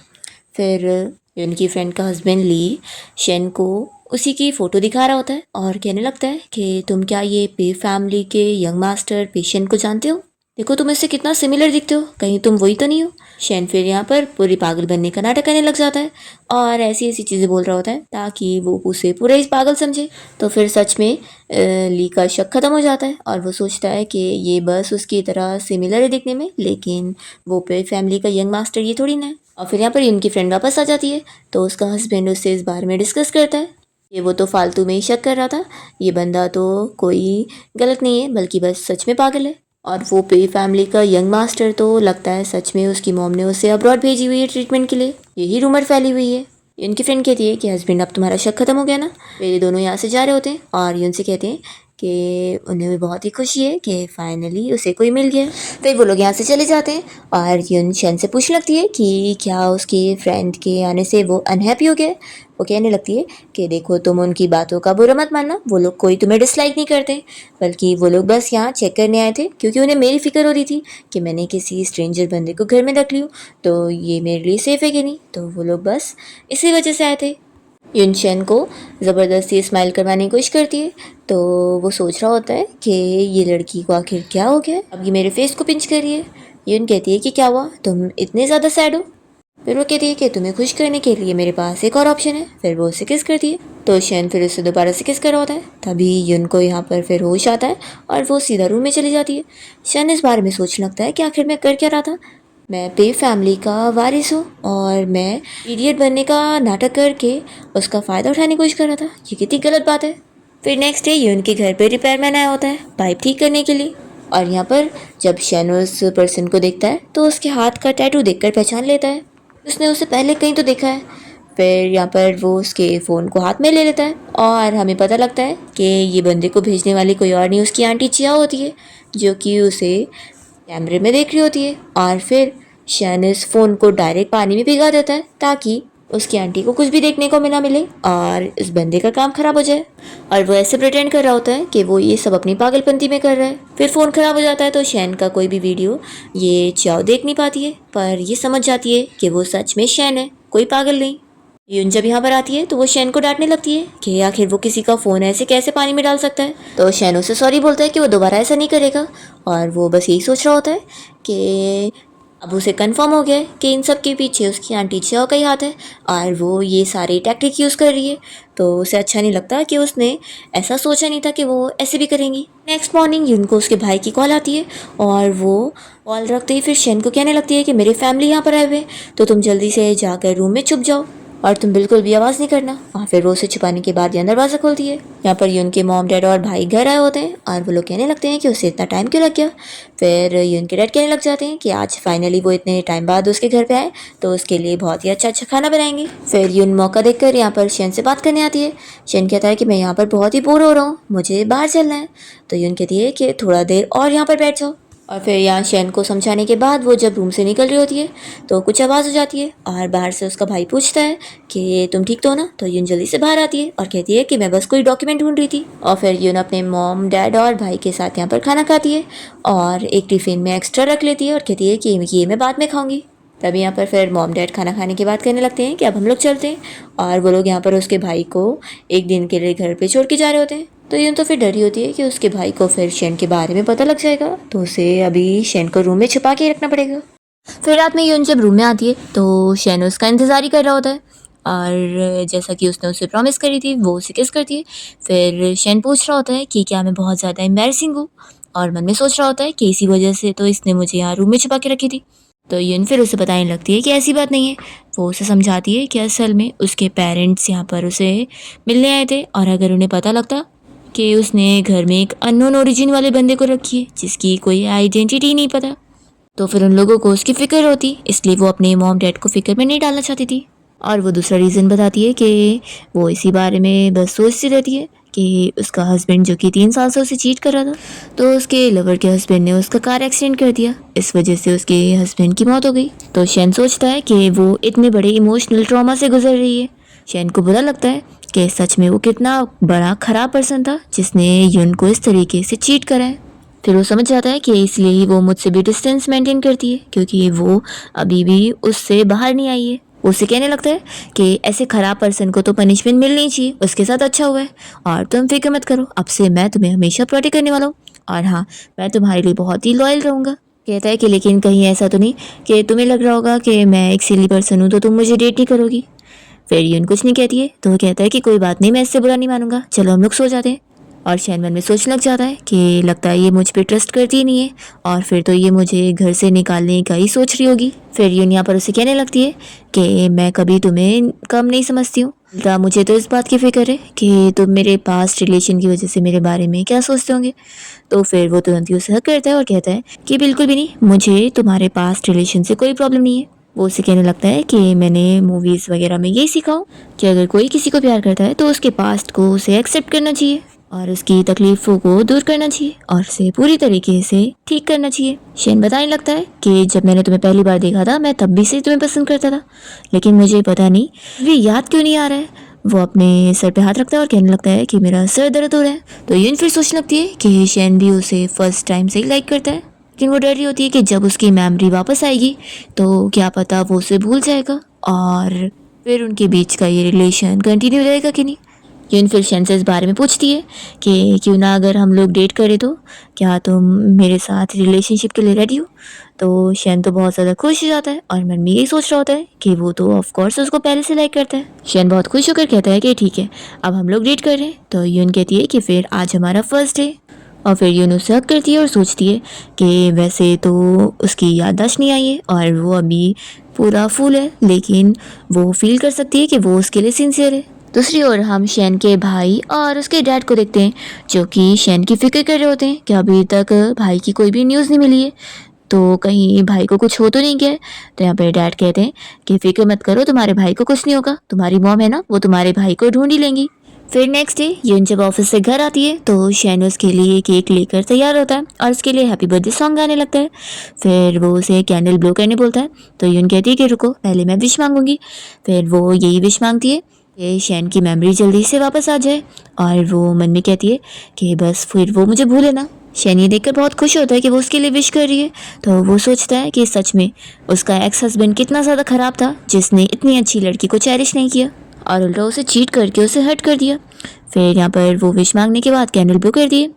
फिर यून की फ्रेंड का हस्बैंड ली शैन को उसी की फ़ोटो दिखा रहा होता है और कहने लगता है कि तुम क्या ये पे फैमिली के यंग मास्टर पेशेंट को जानते हो? देखो तुम इससे कितना सिमिलर दिखते हो, कहीं तुम वही तो नहीं हो? शैन फिर यहाँ पर पूरी पागल बनने का नाटक करने लग जाता है और ऐसी ऐसी चीज़ें बोल रहा होता है ताकि वो उसे पूरा ही पागल समझे। तो फिर सच में ली का शक ख़त्म हो जाता है और वो सोचता है कि ये बस उसकी तरह सिमिलर है दिखने में, लेकिन वो पे फैमिली का यंग मास्टर ये थोड़ी ना है। और फिर यहाँ पर उनकी फ्रेंड वापस आ जाती है तो उसका हस्बैंड उससे इस बारे में डिस्कस करता है कि वो तो फालतू में ही शक कर रहा था, ये बंदा तो कोई गलत नहीं है बल्कि बस सच में पागल है। और वो पे फैमिली का यंग मास्टर तो लगता है सच में उसकी मॉम ने उसे अब्रॉड भेजी हुई है ट्रीटमेंट के लिए, यही रूमर फैली हुई है। उनकी फ्रेंड कहती है कि हस्बैंड अब तुम्हारा शक खत्म हो गया ना। फिर ये दोनों यहाँ से जा रहे होते हैं और यून से कहते हैं कि उन्हें भी बहुत ही खुशी है कि फाइनली उसे कोई मिल गया। फिर वो लोग यहाँ से चले जाते हैं और यून शैन से पूछने लगती है कि क्या उसकी फ्रेंड के आने से वो अनहैप्पी हो गया। वो कहने लगती है कि देखो तुम उनकी बातों का बुरा मत मानना, वो लोग कोई तुम्हें डिसलाइक नहीं करते, बल्कि वो लोग बस यहाँ चेक करने आए थे क्योंकि उन्हें मेरी फिक्र हो रही थी कि मैंने किसी स्ट्रेंजर बंदे को घर में रख लियूँ तो ये मेरे लिए सेफ़ है कि नहीं। तो वो लोग बस इसी वजह से आए थे। यून शैन को ज़बरदस्ती स्माइल करवाने की कोशिश करती है तो वो सोच रहा होता है कि ये लड़की को आखिर क्या हो गया, अब ये मेरे फेस को पिंच कर रही है। यून कहती है कि क्या हुआ, तुम इतने ज़्यादा सैड हो? फिर वो कहती है कि तुम्हें खुश करने के लिए मेरे पास एक और ऑप्शन है। फिर वो उसे किस करती है तो शैन फिर उससे दोबारा से किस कर रहा होता है। तभी यून को यहाँ पर फिर होश आता है और वो सीधा रूम में चली जाती है। शैन इस बारे में सोचने लगता है कि आखिर मैं कर क्या रहा था, मैं पे फैमिली का वारिस हूँ और मैं इडियट बनने का नाटक करके उसका फ़ायदा उठाने की कोशिश कर रहा था, ये कितनी गलत बात है। फिर नेक्स्ट डे यून के घर पे रिपेयरमैन आया होता है पाइप ठीक करने के लिए और यहाँ पर जब शैन उस पर्सन को देखता है तो उसके हाथ का टैटू देखकर पहचान लेता है, उसने उसे पहले कहीं तो देखा है। फिर यहाँ पर वो उसके फ़ोन को हाथ में ले लेता है और हमें पता लगता है कि ये बंदे को भेजने वाली कोई और नहीं उसकी आंटी चिया होती है जो कि उसे कैमरे में देख रही होती है। और फिर शैन इस फ़ोन को डायरेक्ट पानी में भिगा देता है ताकि उसकी आंटी को कुछ भी देखने को ना मिले और इस बंदे का काम ख़राब हो जाए। और वो ऐसे प्रिटेंड कर रहा होता है कि वो ये सब अपनी पागलपंती में कर रहा है। फिर फ़ोन ख़राब हो जाता है तो शैन का कोई भी वीडियो ये चाव देख नहीं पाती है, पर ये समझ जाती है कि वो सच में शैन है, कोई पागल नहीं। यून जब यहाँ पर आती है तो वो शैन को डांटने लगती है कि आखिर वो किसी का फ़ोन ऐसे कैसे पानी में डाल सकता है। तो शैन उसे सॉरी बोलता है कि वो दोबारा ऐसा नहीं करेगा और वो बस यही सोच रहा होता है कि अब उसे कंफर्म हो गया है कि इन सब के पीछे उसकी आंटी चिया का ही हाथ है और वो ये सारे टैक्टिक यूज़ कर रही है। तो उसे अच्छा नहीं लगता कि उसने ऐसा सोचा नहीं था कि वो ऐसे भी करेंगी। नेक्स्ट मॉर्निंग यून को उसके भाई की कॉल आती है और वो कॉल रखते ही फिर शैन को कहने लगती है कि मेरी फैमिली यहाँ पर आए हुए हैं तो तुम जल्दी से जाकर रूम में छुप जाओ। और तुम बिल्कुल भी आवाज़ नहीं करना। और फिर वो उसे छुपाने के बाद ये अंदर दरवाज़ा खोलती है। यहाँ पर यून के मॉम डैड और भाई घर आए होते हैं और वो लोग कहने लगते हैं कि उसे इतना टाइम क्यों लग गया। फिर यून के डैड कहने लग जाते हैं कि आज फाइनली वो इतने टाइम बाद उसके घर पे आए तो उसके लिए बहुत ही अच्छा अच्छा खाना बनाएंगे। फिर यून मौका देखकर यहाँ पर शेन से बात करने आती है। शेन कहता है कि मैं यहाँ पर बहुत ही बोर हो रहा हूँ, मुझे बाहर चलना है। तो यून कहती है कि थोड़ा देर और यहाँ पर बैठ जाओ। और फिर यहाँ शेन को समझाने के बाद वो जब रूम से निकल रही होती है तो कुछ आवाज़ हो जाती है और बाहर से उसका भाई पूछता है कि तुम ठीक तो हो ना। तो यून जल्दी से बाहर आती है और कहती है कि मैं बस कोई डॉक्यूमेंट ढूंढ रही थी। और फिर यून अपने मॉम डैड और भाई के साथ यहाँ पर खाना खाती है और एक टिफ़िन में एक्स्ट्रा रख लेती है और कहती है कि ये मैं बाद में खाऊंगी। तभी यहाँ पर फिर मॉम डैड खाना खाने के बाद कहने लगते हैं कि अब हम लोग चलते हैं। और वो लोग यहाँ पर उसके भाई को एक दिन के लिए घर पे छोड़ के जा रहे होते हैं। तो यून तो फिर डरी होती है कि उसके भाई को फिर शेन के बारे में पता लग जाएगा तो उसे अभी शेन को रूम में छुपा के रखना पड़ेगा। फिर रात में यून जब रूम में आती है तो शेन उसका इंतज़ार ही कर रहा होता है और जैसा कि उसने उसे प्रॉमिस करी थी वो उसे किस करती है। फिर शेन पूछ रहा होता है कि क्या मैं बहुत ज़्यादा एम्बैरसिंग हूँ और मन में सोच रहा होता है कि इसी वजह से तो इसने मुझे यहाँ रूम में छुपा के रखी थी। तो यून फिर उसे बताने लगती है कि ऐसी बात नहीं है। वो उसे समझाती है कि असल में उसके पेरेंट्स यहाँ पर उसे मिलने आए थे और अगर उन्हें पता लगता कि उसने घर में एक अननोन ओरिजिन वाले बंदे को रखी है जिसकी कोई आइडेंटिटी नहीं पता तो फिर उन लोगों को उसकी फ़िक्र होती, इसलिए वो अपने मॉम डैड को फ़िक्र में नहीं डालना चाहती थी। और वो दूसरा रीज़न बताती है कि वो इसी बारे में बस सोचती रहती है कि उसका हस्बैंड जो कि 3 साल से उसे चीट कर रहा था तो उसके लवर के हस्बैंड ने उसका कार एक्सीडेंट कर दिया, इस वजह से उसके हस्बैंड की मौत हो गई। तो शेन सोचता है कि वो इतने बड़े इमोशनल ट्रॉमा से गुजर रही है। शेन को बुरा लगता है कि सच में वो कितना बड़ा ख़राब पर्सन था जिसने यून को इस तरीके से चीट करा है। फिर वो समझ जाता है कि इसलिए ही वो मुझसे भी डिस्टेंस मेंटेन करती है क्योंकि वो अभी भी उससे बाहर नहीं आई है। उसे कहने लगता है कि ऐसे ख़राब पर्सन को तो पनिशमेंट मिलनी चाहिए, उसके साथ अच्छा हुआ है और तुम फिक्र मत करो, अब से मैं तुम्हें हमेशा प्रोटेक्ट करने वाला हूँ और हाँ मैं तुम्हारे लिए बहुत ही लॉयल रहूँगा। कहता है कि लेकिन कहीं ऐसा तो नहीं कि तुम्हें लग रहा होगा कि मैं एक सिली पर्सन हूँ तो तुम मुझे डेट नहीं करोगी। फिर यून कुछ नहीं कहती है तो वो कहता है कि कोई बात नहीं, मैं इससे बुरा नहीं मानूंगा, चलो हम लोग सो जाते हैं। और शेन मन में सोचने लग जाता है कि लगता है ये मुझ पे ट्रस्ट करती ही नहीं है और फिर तो ये मुझे घर से निकालने का ही सोच रही होगी। फिर यून यहाँ पर उसे कहने लगती है कि मैं कभी तुम्हें कम नहीं समझती हूँ, उल्टा मुझे तो इस बात की फिक्र है कि तुम मेरे पास्ट रिलेशन की वजह से मेरे बारे में क्या सोचते होंगे। तो फिर वो तुरंत ही उसे हक करता है और कहता है कि बिल्कुल भी नहीं, मुझे तुम्हारे पास्ट रिलेशन से कोई प्रॉब्लम नहीं है। वो उसे कहने लगता है कि मैंने मूवीज़ वगैरह में यही सीखा हूँ कि अगर कोई किसी को प्यार करता है तो उसके पास्ट को उसे एक्सेप्ट करना चाहिए और उसकी तकलीफ़ों को दूर करना चाहिए और उसे पूरी तरीके से ठीक करना चाहिए। शेन बताने लगता है कि जब मैंने तुम्हें पहली बार देखा था मैं तब भी से तुम्हें पसंद करता था, लेकिन मुझे पता नहीं वे याद क्यों नहीं आ रहा है। वो अपने सर पे हाथ रखता है और कहने लगता है कि मेरा सर दर्द हो रहा है। तो यून फिर सोचने लगती है कि शेन भी उसे फर्स्ट टाइम से ही लाइक करता है, लेकिन वो डर रही होती है कि जब उसकी मेमोरी वापस आएगी तो क्या पता वो उसे भूल जाएगा और फिर उनके बीच का ये रिलेशन कंटिन्यू रहेगा कि नहीं। यून फिर शेन से इस बारे में पूछती है कि क्यों ना अगर हम लोग डेट करें तो क्या तुम मेरे साथ रिलेशनशिप के लिए रेडी हो। तो शेन तो बहुत ज़्यादा खुश हो जाता है और मन में यही सोच रहा होता है कि वो तो ऑफ कोर्स उसको पहले से लाइक करता है। शेन बहुत खुश होकर कहता है कि ठीक है अब हम लोग डेट कर रहे हैं। तो यून कहती है कि फिर आज हमारा फर्स्ट डे। और फिर यून उससे हक करती है और सोचती है कि वैसे तो उसकी याददाश्त नहीं आई है और वो अभी पूरा फूल है, लेकिन वो फील कर सकती है कि वो उसके लिए सिंसियर है। दूसरी ओर हम शेन के भाई और उसके डैड को देखते हैं जो कि शेन की फिक्र कर रहे होते हैं कि अभी तक भाई की कोई भी न्यूज़ नहीं मिली है तो कहीं भाई को कुछ हो तो नहीं गया है। तो यहाँ पे डैड कहते हैं कि फिक्र मत करो, तुम्हारे भाई को कुछ नहीं होगा, तुम्हारी मॉम है ना वो तुम्हारे भाई को ढूंढ ही लेंगी। फिर नेक्स्ट डे यून जब ऑफिस से घर आती है तो शेन उसके लिए केक लेकर तैयार होता है और उसके लिए हैप्पी बर्थडे सॉन्ग गाने लगता है। फिर वो उसे कैंडल ब्लो करने बोलता है तो यून कहती है कि रुको पहले मैं विश मांगूंगी। फिर वो यही विश मांगती है कि शेन की मेमोरी जल्दी से वापस आ जाए और वो मन में कहती है कि बस फिर वो मुझे भूले ना। शेन ये देखकर बहुत खुश होता है कि वो उसके लिए विश कर रही है तो वो सोचता है कि सच में उसका एक्स हस्बैंड कितना ज़्यादा ख़राब था जिसने इतनी अच्छी लड़की को चेरिश नहीं किया और उल्टा उसे चीट करके उसे हर्ट कर दिया। फिर यहाँ पर वो विश मांगने के बाद कैंडल ब्लो कर दिए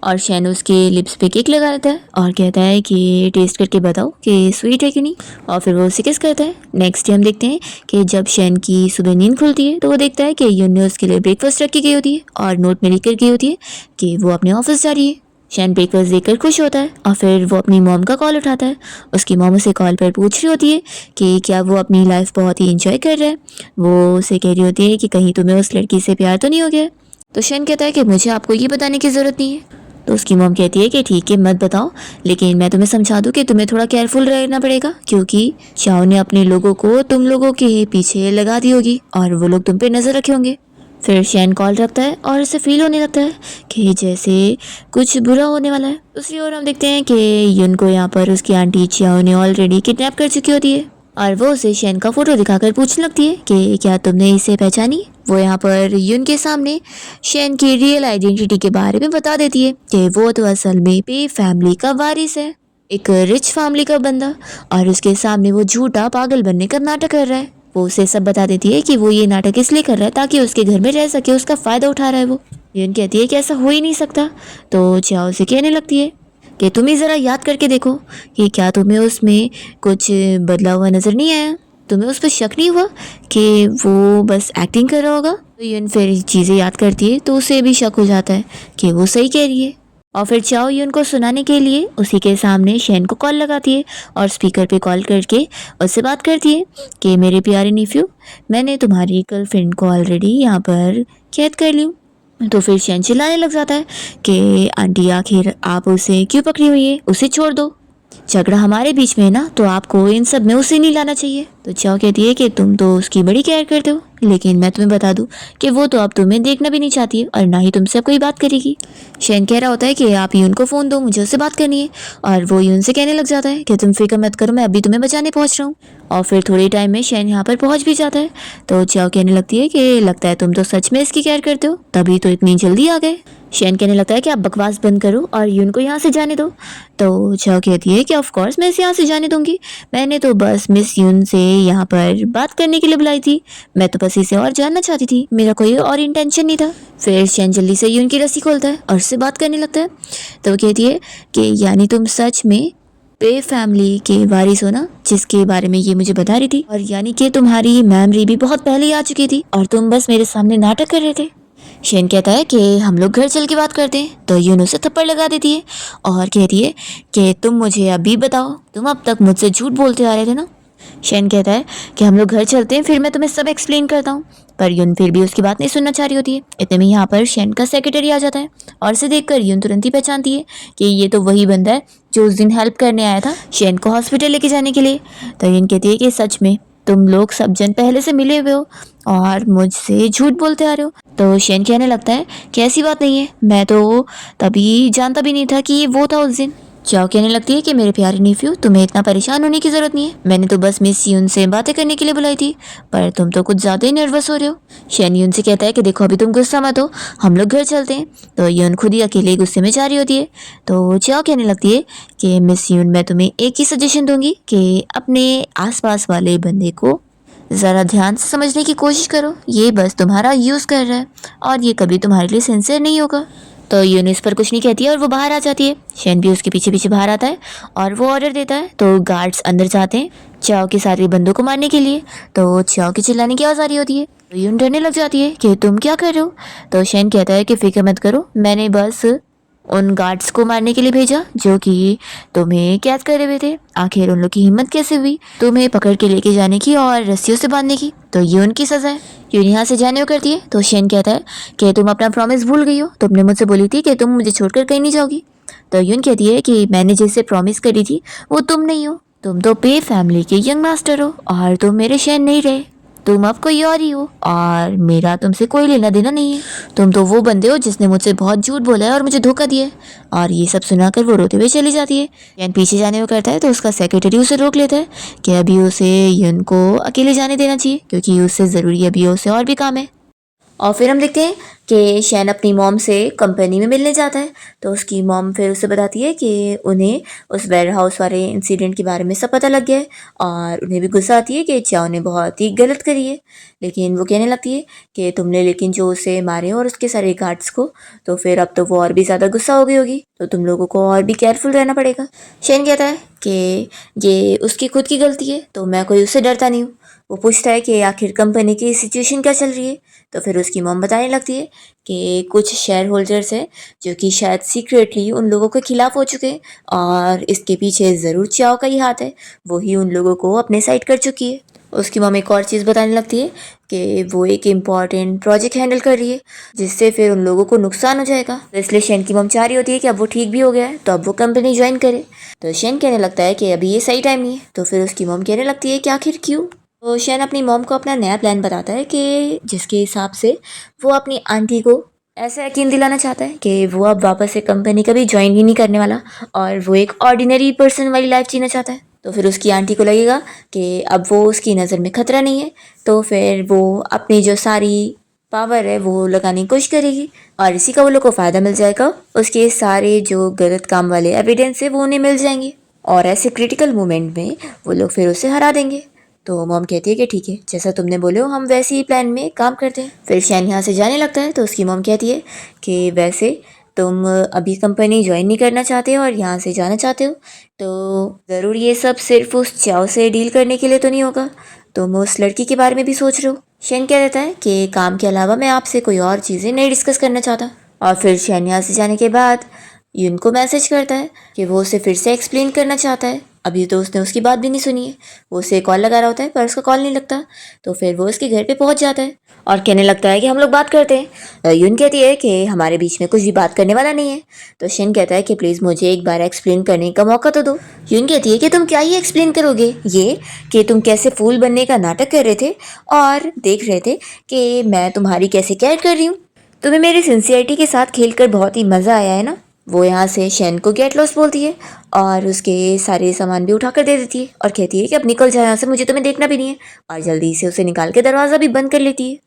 और शेन उसके लिप्स पे केक लगा देता है और कहता है कि टेस्ट करके बताओ कि स्वीट है कि नहीं, और फिर वो उसे किस करता है। नेक्स्ट डे हम देखते हैं कि जब शेन की सुबह नींद खुलती है तो वो देखता है कि यून ने उसके लिए ब्रेकफास्ट रखी गई होती है और नोट में लिख कर गई होती है कि वो अपने ऑफिस जा रही है। शैन ब्रेकफास्ट देखकर खुश होता है और फिर वो अपनी मॉम का कॉल उठाता है। उसकी मॉम उसे कॉल पर पूछ रही होती है कि क्या वो अपनी लाइफ बहुत ही इंजॉय कर रहा है। वो उसे कह रही होती है कि कहीं तुम्हें उस लड़की से प्यार तो नहीं हो गया। तो शैन कहता है कि मुझे आपको ये बताने की ज़रूरत नहीं है। तो उसकी मॉम कहती है कि ठीक है मत बताओ, लेकिन मैं तुम्हें समझा दूं कि तुम्हें थोड़ा केयरफुल रहना पड़ेगा, क्योंकि चाओ ने अपने लोगों को तुम लोगों के पीछे लगा दी होगी और वो लोग तुम पे नज़र रखे होंगे। फिर शैन कॉल रखता है और उसे फील होने लगता है कि जैसे कुछ बुरा होने वाला है। दूसरी ओर हम देखते हैं कि युन को यहाँ पर उसकी आंटी चाओ ने ऑलरेडी किडनैप कर चुकी होती है और वो उसे शैन का फोटो दिखाकर पूछने लगती है कि क्या तुमने इसे पहचानी। वो यहाँ पर युन के सामने शैन की रियल आइडेंटिटी के बारे में बता देती है कि वो तो असल में पे फैमिली का वारिस है, एक रिच फैमिली का बंदा, और उसके सामने वो झूठा पागल बनने का नाटक कर रहा है। वो उसे सब बता देती है कि वो ये नाटक इसलिए कर रहा है ताकि उसके घर में रह सके, उसका फ़ायदा उठा रहा है वो। युन कहती है कि ऐसा हो ही नहीं सकता। तो चाओ से कहने लगती है कि तुम ही ज़रा याद करके देखो कि क्या तुम्हें उसमें कुछ बदला हुआ नज़र नहीं आया, तुम्हें उस पर शक नहीं हुआ कि वो बस एक्टिंग कर रहा होगा। तो युन फिर चीज़ें याद करती है तो उसे भी शक हो जाता है कि वो सही कह रही है। और फिर चाओ युन को सुनाने के लिए उसी के सामने शैन को कॉल लगाती है और स्पीकर पे कॉल करके उससे बात करती है कि मेरे प्यारे नीफ्यू, मैंने तुम्हारी गर्लफ्रेंड को ऑलरेडी यहाँ पर कैद कर ली हूँ। तो फिर शैन चिल्लाने लग जाता है कि आंटी आखिर आप उसे क्यों पकड़ी हुई है, उसे छोड़ दो, झगड़ा हमारे बीच में है ना, तो आपको इन सब में उसे नहीं लाना चाहिए। तो चाओ कहती है कि तुम तो उसकी बड़ी केयर करते हो, लेकिन मैं तुम्हें बता दूं कि वो तो अब तुम्हें देखना भी नहीं चाहती है और ना ही तुमसे अब कोई बात करेगी। शैन कह रहा होता है कि आप यून को फ़ोन दो, मुझे उससे बात करनी है। और वो यून से कहने लग जाता है कि तुम फिक्र मत करो, मैं अभी तुम्हें बचाने पहुंच रहा हूँ। और फिर थोड़ी टाइम में शैन यहाँ पर पहुंच भी जाता है। तो चाओ कहने लगती है कि लगता है तुम तो सच में इसकी केयर करते हो, तभी तो इतनी जल्दी आ गए। शैन कहने लगता है कि आप बकवास बंद करो और यून को यहाँ से जाने दो। तो चाओ कहती है कि ऑफ कोर्स मैं इसे यहाँ से जाने दूंगी, मैंने तो बस मिस यून से यहाँ पर बात करने के लिए बुलाई थी, मैं तो बस इसे और जानना चाहती थी, मेरा कोई और इंटेंशन नहीं था। फिर शैन जल्दी से यून की रस्सी खोलता है और उससे बात करने लगता है। तो वो कहती है कि यानी तुम सच में पे फैमिली के वारिस हो ना, जिसके बारे में ये मुझे बता रही थी, और यानी कि तुम्हारी मेमोरी भी बहुत पहले ही आ चुकी थी और तुम बस मेरे सामने नाटक कर रहे थे। शेन कहता है कि हम लोग घर चल के बात करते हैं। तो यून उसे थप्पड़ लगा देती है और कहती है कि तुम मुझे अभी बताओ, तुम अब तक मुझसे झूठ बोलते आ रहे थे ना। शेन कहता है कि हम लोग घर चलते हैं, फिर मैं तुम्हें सब एक्सप्लेन करता हूँ। पर यून फिर भी उसकी बात नहीं सुनना चाह रही होती है। इतने में यहाँ पर शेन का सेक्रेटरी आ जाता है और इसे देखकर यून तुरंत ही पहचानती है कि ये तो वही बंदा है जो उस दिन हेल्प करने आया था शेन को हॉस्पिटल लेके जाने के लिए। तो यून कहती है कि सच में तुम लोग सब जन पहले से मिले हुए हो और मुझसे झूठ बोलते आ रहे हो। तो शेन कहने लगता है कि ऐसी बात नहीं है, मैं तो तभी जानता भी नहीं था कि ये वो था उस दिन। चाओ कहने लगती है कि मेरे प्यारे नेफ्यू, तुम्हें इतना परेशान होने की जरूरत नहीं है, मैंने तो बस मिस यून से बातें करने के लिए बुलाई थी, पर तुम तो कुछ ज्यादा ही नर्वस हो रहे हो। शेन यून से कहता है कि देखो अभी तुम गुस्सा मत हो, हम लोग घर चलते हैं। तो यून खुद ही अकेले गुस्से में जा रही होती है। तो चाओ कहने लगती है कि मिस यून, मैं तुम्हें एक ही सजेशन दूंगी कि अपने आसपास वाले बंदे को ज़रा ध्यान से समझने की कोशिश करो, ये बस तुम्हारा यूज़ कर रहा है और ये कभी तुम्हारे लिए सिंसियर नहीं होगा। तो यून इस पर कुछ नहीं कहती है और वो बाहर आ जाती है। शेन भी उसके पीछे पीछे बाहर आता है और वो ऑर्डर देता है। तो गार्ड्स अंदर जाते हैं चाओ के सारे बंदों को मारने के लिए। तो चाओ की चिल्लाने की आवाज़ आ रही होती है। तो यून डरने लग जाती है कि तुम क्या कर रहे हो। तो शेन कहता है कि फिक्र मत करो, मैंने बस उन गार्ड्स को मारने के लिए भेजा जो कि तुम्हें कैद करे हुए थे। आखिर उन लोग की हिम्मत कैसे हुई तुम्हें पकड़ के लेके जाने की और रस्सियों से बांधने की। तो ये उनकी सजा है। यून यहाँ से जाने को करती है तो शेन कहता है कि तुम अपना प्रॉमिस भूल गई हो, तुमने मुझसे बोली थी कि तुम मुझे छोड़कर कहीं नहीं जाओगी। तो यून कहती है कि मैंने जिससे प्रॉमिस करी थी वो तुम नहीं हो, तुम तो पे फैमिली के यंग मास्टर हो और तुम मेरे शेन नहीं रहे, तुम अब कोई और ही हो और मेरा तुमसे कोई लेना देना नहीं है। तुम तो वो बंदे हो जिसने मुझसे बहुत झूठ बोला है और मुझे धोखा दिया है। और ये सब सुनाकर वो रोते हुए चली जाती है। यन पीछे जाने को करता है तो उसका सेक्रेटरी उसे रोक लेता है कि अभी उसे यन को अकेले जाने देना चाहिए क्योंकि उससे ज़रूरी अभी उसे और भी काम है। और फिर हम देखते हैं कि शैन अपनी मॉम से कंपनी में मिलने जाता है। तो उसकी मॉम फिर उसे बताती है कि उन्हें उस वेयर हाउस वाले इंसिडेंट के बारे में सब पता लग गया है और उन्हें भी गुस्सा आती है कि चाओ ने बहुत ही गलत करी है। लेकिन वो कहने लगती है कि तुमने लेकिन जो उसे मारे और उसके सारे गार्ड्स को, तो फिर अब तो वो और भी ज़्यादा गुस्सा हो गई होगी, तो तुम लोगों को और भी केयरफुल रहना पड़ेगा। शैन कहता है कि ये उसकी खुद की गलती है, तो मैं कोई उससे डरता नहीं हूँ। वो पूछता है कि आखिर कंपनी की सिचुएशन क्या चल रही है। तो फिर उसकी मॉम बताने लगती है कि कुछ शेयर होल्डर्स हैं जो कि शायद सीक्रेटली उन लोगों के खिलाफ हो चुके हैं और इसके पीछे ज़रूर चाओ का ही हाथ है, वही उन लोगों को अपने साइड कर चुकी है। उसकी मॉम एक और चीज़ बताने लगती है कि वो एक इम्पॉर्टेंट प्रोजेक्ट हैंडल कर रही है जिससे फिर उन लोगों को नुकसान हो जाएगा, तो इसलिए शेन की मॉम चाह रही होती है कि अब वो ठीक भी हो गया है तो अब वो कंपनी ज्वाइन करे। तो शेन कहने लगता है कि अभी ये सही टाइम नहीं है। तो फिर उसकी मॉम कहने लगती है कि आखिर क्यों। तो शेन अपनी मॉम को अपना नया प्लान बताता है कि जिसके हिसाब से वो अपनी आंटी को ऐसा यकीन दिलाना चाहता है कि वो अब वापस से कंपनी कभी ज्वाइन ही नहीं करने वाला और वो एक ऑर्डिनरी पर्सन वाली लाइफ जीना चाहता है। तो फिर उसकी आंटी को लगेगा कि अब वो उसकी नज़र में खतरा नहीं है, तो फिर वो अपनी जो सारी पावर है वो लगाने की कोशिश करेगी और इसी का वो लोग को फ़ायदा मिल जाएगा। उसके सारे जो गलत काम वाले एविडेंस है वो उन्हें मिल जाएंगे और ऐसे क्रिटिकल मोमेंट में वो लोग फिर उसे हरा देंगे। तो मॉम कहती है कि ठीक है, जैसा तुमने बोले हो हम वैसे ही प्लान में काम करते हैं। फिर शैन यहाँ से जाने लगता है तो उसकी मॉम कहती है कि वैसे तुम अभी कंपनी ज्वाइन नहीं करना चाहते हो और यहाँ से जाना चाहते हो, तो ज़रूर ये सब सिर्फ उस चाव से डील करने के लिए तो नहीं होगा, तुम उस लड़की के बारे में भी सोच रहे हो। शैन कह देता है कि काम के अलावा मैं आपसे कोई और चीज़ें नहीं डिस्कस करना चाहता। और फिर शैन यहाँ से जाने के बाद यून को मैसेज करता है कि वो उसे फिर से एक्सप्लेन करना चाहता है। अभी तो उसने उसकी बात भी नहीं सुनी है, वो उसे कॉल लगा रहा होता है पर उसका कॉल नहीं लगता। तो फिर वो उसके घर पे पहुंच जाता है और कहने लगता है कि हम लोग बात करते हैं। यून कहती है कि हमारे बीच में कुछ भी बात करने वाला नहीं है। तो शिन कहता है कि प्लीज़ मुझे एक बार एक्सप्लेन करने का मौका तो दो। यून कहती है कि तुम क्या ही एक्सप्लेन करोगे, ये कि तुम कैसे फूल बनने का नाटक कर रहे थे और देख रहे थे कि मैं तुम्हारी कैसे केयर कर रही हूँ। तुम्हें मेरी सिंसियरिटी के साथ खेलकर बहुत ही मज़ा आया है ना। वो यहाँ से शैन को गेट लॉस्ट बोलती है और उसके सारे सामान भी उठा कर दे देती है और कहती है कि अब निकल जाए यहाँ से, मुझे तुम्हें देखना भी नहीं है, और जल्दी से उसे निकाल के दरवाज़ा भी बंद कर लेती है।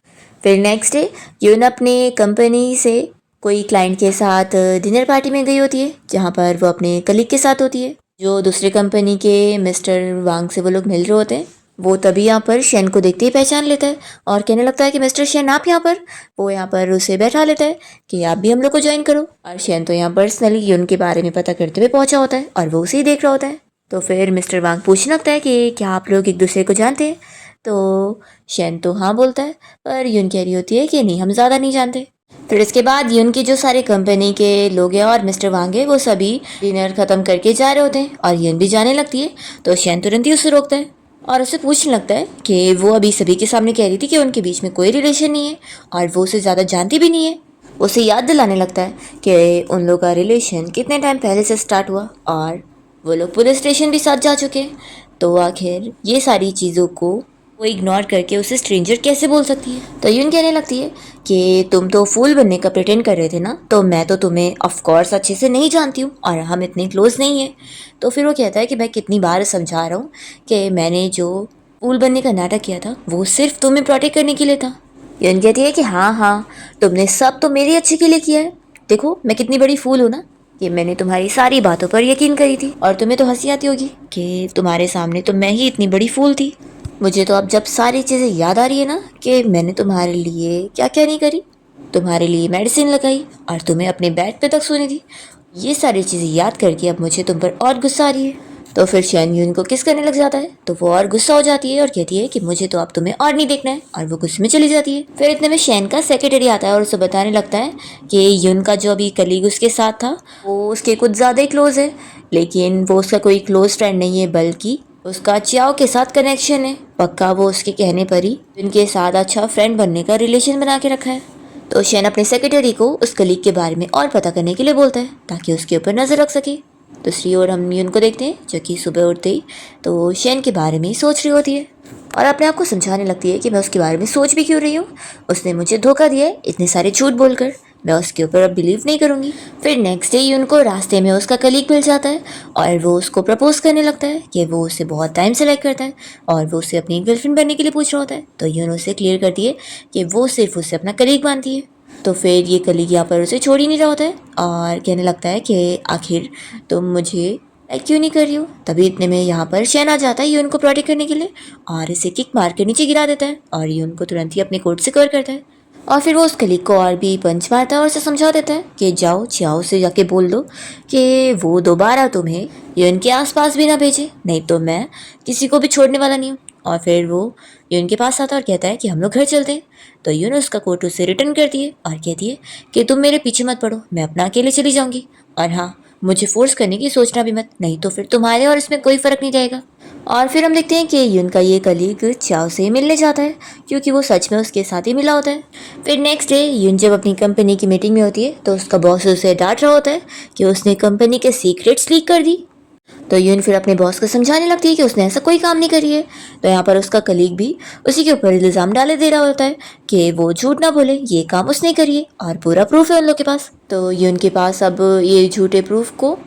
फिर नेक्स्ट डे यून अपने कंपनी से कोई क्लाइंट के साथ डिनर पार्टी में गई होती है जहाँ पर वो अपने कलीग के साथ होती है, जो दूसरे कंपनी के मिस्टर वांग से वो लोग मिल रहे होते हैं। वो तभी यहाँ पर शेन को देखते ही पहचान लेता है और कहने लगता है कि मिस्टर शेन आप यहाँ पर। वो यहाँ पर उसे बैठा लेता है कि आप भी हम लोग को ज्वाइन करो। और शेन तो यहाँ पर्सनली यून के बारे में पता करते हुए पहुँचा होता है और वो उसे ही देख रहा होता है। तो फिर मिस्टर वांग पूछने लगता है कि क्या आप लोग एक दूसरे को जानते हैं। तो शेन तो हाँ बोलता है पर यून कह रही होती है कि नहीं, हम ज़्यादा नहीं जानते। फिर इसके बाद यून के जो सारे कंपनी के लोग हैं और मिस्टर वांग है वो सभी डिनर ख़त्म करके जा रहे होते हैं और यून भी जाने लगती है। तो शेन तुरंत ही उसे रोकता है और उसे पूछने लगता है कि वो अभी सभी के सामने कह रही थी कि उनके बीच में कोई रिलेशन नहीं है और वो उसे ज़्यादा जानती भी नहीं है। उसे याद दिलाने लगता है कि उन लोगों का रिलेशन कितने टाइम पहले से स्टार्ट हुआ और वो लोग पुलिस स्टेशन भी साथ जा चुके हैं। तो आखिर ये सारी चीज़ों को वो इग्नोर करके उसे स्ट्रेंजर कैसे बोल सकती है। तो यून कहने लगती है कि तुम तो फूल बनने का प्रिटेंड कर रहे थे ना, तो मैं तो तुम्हें ऑफ कोर्स अच्छे से नहीं जानती हूँ और हम इतने क्लोज नहीं हैं। तो फिर वो कहता है कि मैं कितनी बार समझा रहा हूँ कि मैंने जो फूल बनने का नाटक किया था वो सिर्फ तुम्हें प्रोटेक्ट करने के लिए था। यून कहती है कि हाँ हाँ, तुमने सब तो मेरे अच्छे के लिए किया है, देखो मैं कितनी बड़ी फूल हूँ ना, कि मैंने तुम्हारी सारी बातों पर यकीन करी थी और तुम्हें तो हंसी आती होगी कि तुम्हारे सामने तो मैं ही इतनी बड़ी फूल थी। मुझे तो अब जब सारी चीज़ें याद आ रही है ना कि मैंने तुम्हारे लिए क्या क्या नहीं करी, तुम्हारे लिए मेडिसिन लगाई और तुम्हें अपने बेड पे तक सोने दी, ये सारी चीज़ें याद करके अब मुझे तुम पर और गुस्सा आ रही है। तो फिर शैन यून को किस करने लग जाता है तो वो और गुस्सा हो जाती है और कहती है कि मुझे तो अब तुम्हें और नहीं देखना है, और वो गुस्से में चली जाती है। फिर इतने में शैन का सेक्रेटरी आता है और उसे बताने लगता है कि यून का जो अभी कलीग उसके साथ था वो उसके कुछ ज़्यादा ही क्लोज है, लेकिन वो उसका कोई क्लोज फ्रेंड नहीं है बल्कि उसका चियाओ के साथ कनेक्शन है। पक्का वो उसके कहने पर ही उनके साथ अच्छा फ्रेंड बनने का रिलेशन बना के रखा है। तो शैन अपने सेक्रेटरी को उस कलीग के बारे में और पता करने के लिए बोलता है ताकि उसके ऊपर नज़र रख सके। दूसरी ओर हम यून को देखते हैं जो कि सुबह उठते ही तो शैन के बारे में ही सोच रही होती है और अपने आप को समझाने लगती है कि मैं उसके बारे में सोच भी क्यों रही हूँ, उसने मुझे धोखा दिया है इतने सारे झूठ बोलकर, मैं उसके ऊपर अब बिलीव नहीं करूँगी। फिर नेक्स्ट डे यून को रास्ते में उसका कलीग मिल जाता है और वो उसको प्रपोज करने लगता है कि वो उसे बहुत टाइम से लाइक करता है और वो उसे अपनी गर्लफ्रेंड बनने के लिए पूछ रहा होता है। तो यून उसे क्लियर करती है कि वो सिर्फ उसे अपना कलीग मानती है। तो फिर ये कलीग यहाँ पर उसे छोड़ ही नहीं रहा होता है और कहने लगता है कि आखिर तुम मुझे लाइक क्यों नहीं कर रही हो। तभी इतने में यहाँ पर शैन आ जाता है यून को प्रोटेक्ट करने के लिए और इसे किक मार के नीचे गिरा देता है और यून को तुरंत ही अपने कोट से कवर करता है और फिर वो उस कलीग को और भी पंच मारता है और उसे समझा देता है कि जाओ चियाओ से जाके बोल दो कि वो दोबारा तुम्हें यून के आसपास भी ना भेजे, नहीं तो मैं किसी को भी छोड़ने वाला नहीं हूँ। और फिर वो यून के पास आता है और कहता है कि हम लोग घर चलते हैं। तो यून उसका कोट उसे रिटर्न करती है और कहती है कि तुम मेरे पीछे मत पड़ो, मैं अपना अकेले चली जाऊंगी, और हाँ, मुझे फोर्स करने की सोचना भी मत, नहीं तो फिर तुम्हारे और इसमें कोई फर्क नहीं जाएगा। और फिर हम देखते हैं कि यून का ये कलीग चाव से मिलने जाता है क्योंकि वो सच में उसके साथ ही मिला होता है। फिर नेक्स्ट डे यून जब अपनी कंपनी की मीटिंग में होती है तो उसका बॉस उसे डांट रहा होता है कि उसने कंपनी के सीक्रेट्स लीक कर दी। तो यून फिर अपने बॉस को समझाने लगती है कि उसने ऐसा कोई काम नहीं करी है। तो यहाँ पर उसका कलीग भी उसी के ऊपर इल्ज़ाम डाले दे रहा होता है कि वो झूठ ना बोले, ये काम उसने करी है और पूरा प्रूफ है उन लोग के पास। तो यून के पास अब ये झूठे प्रूफ को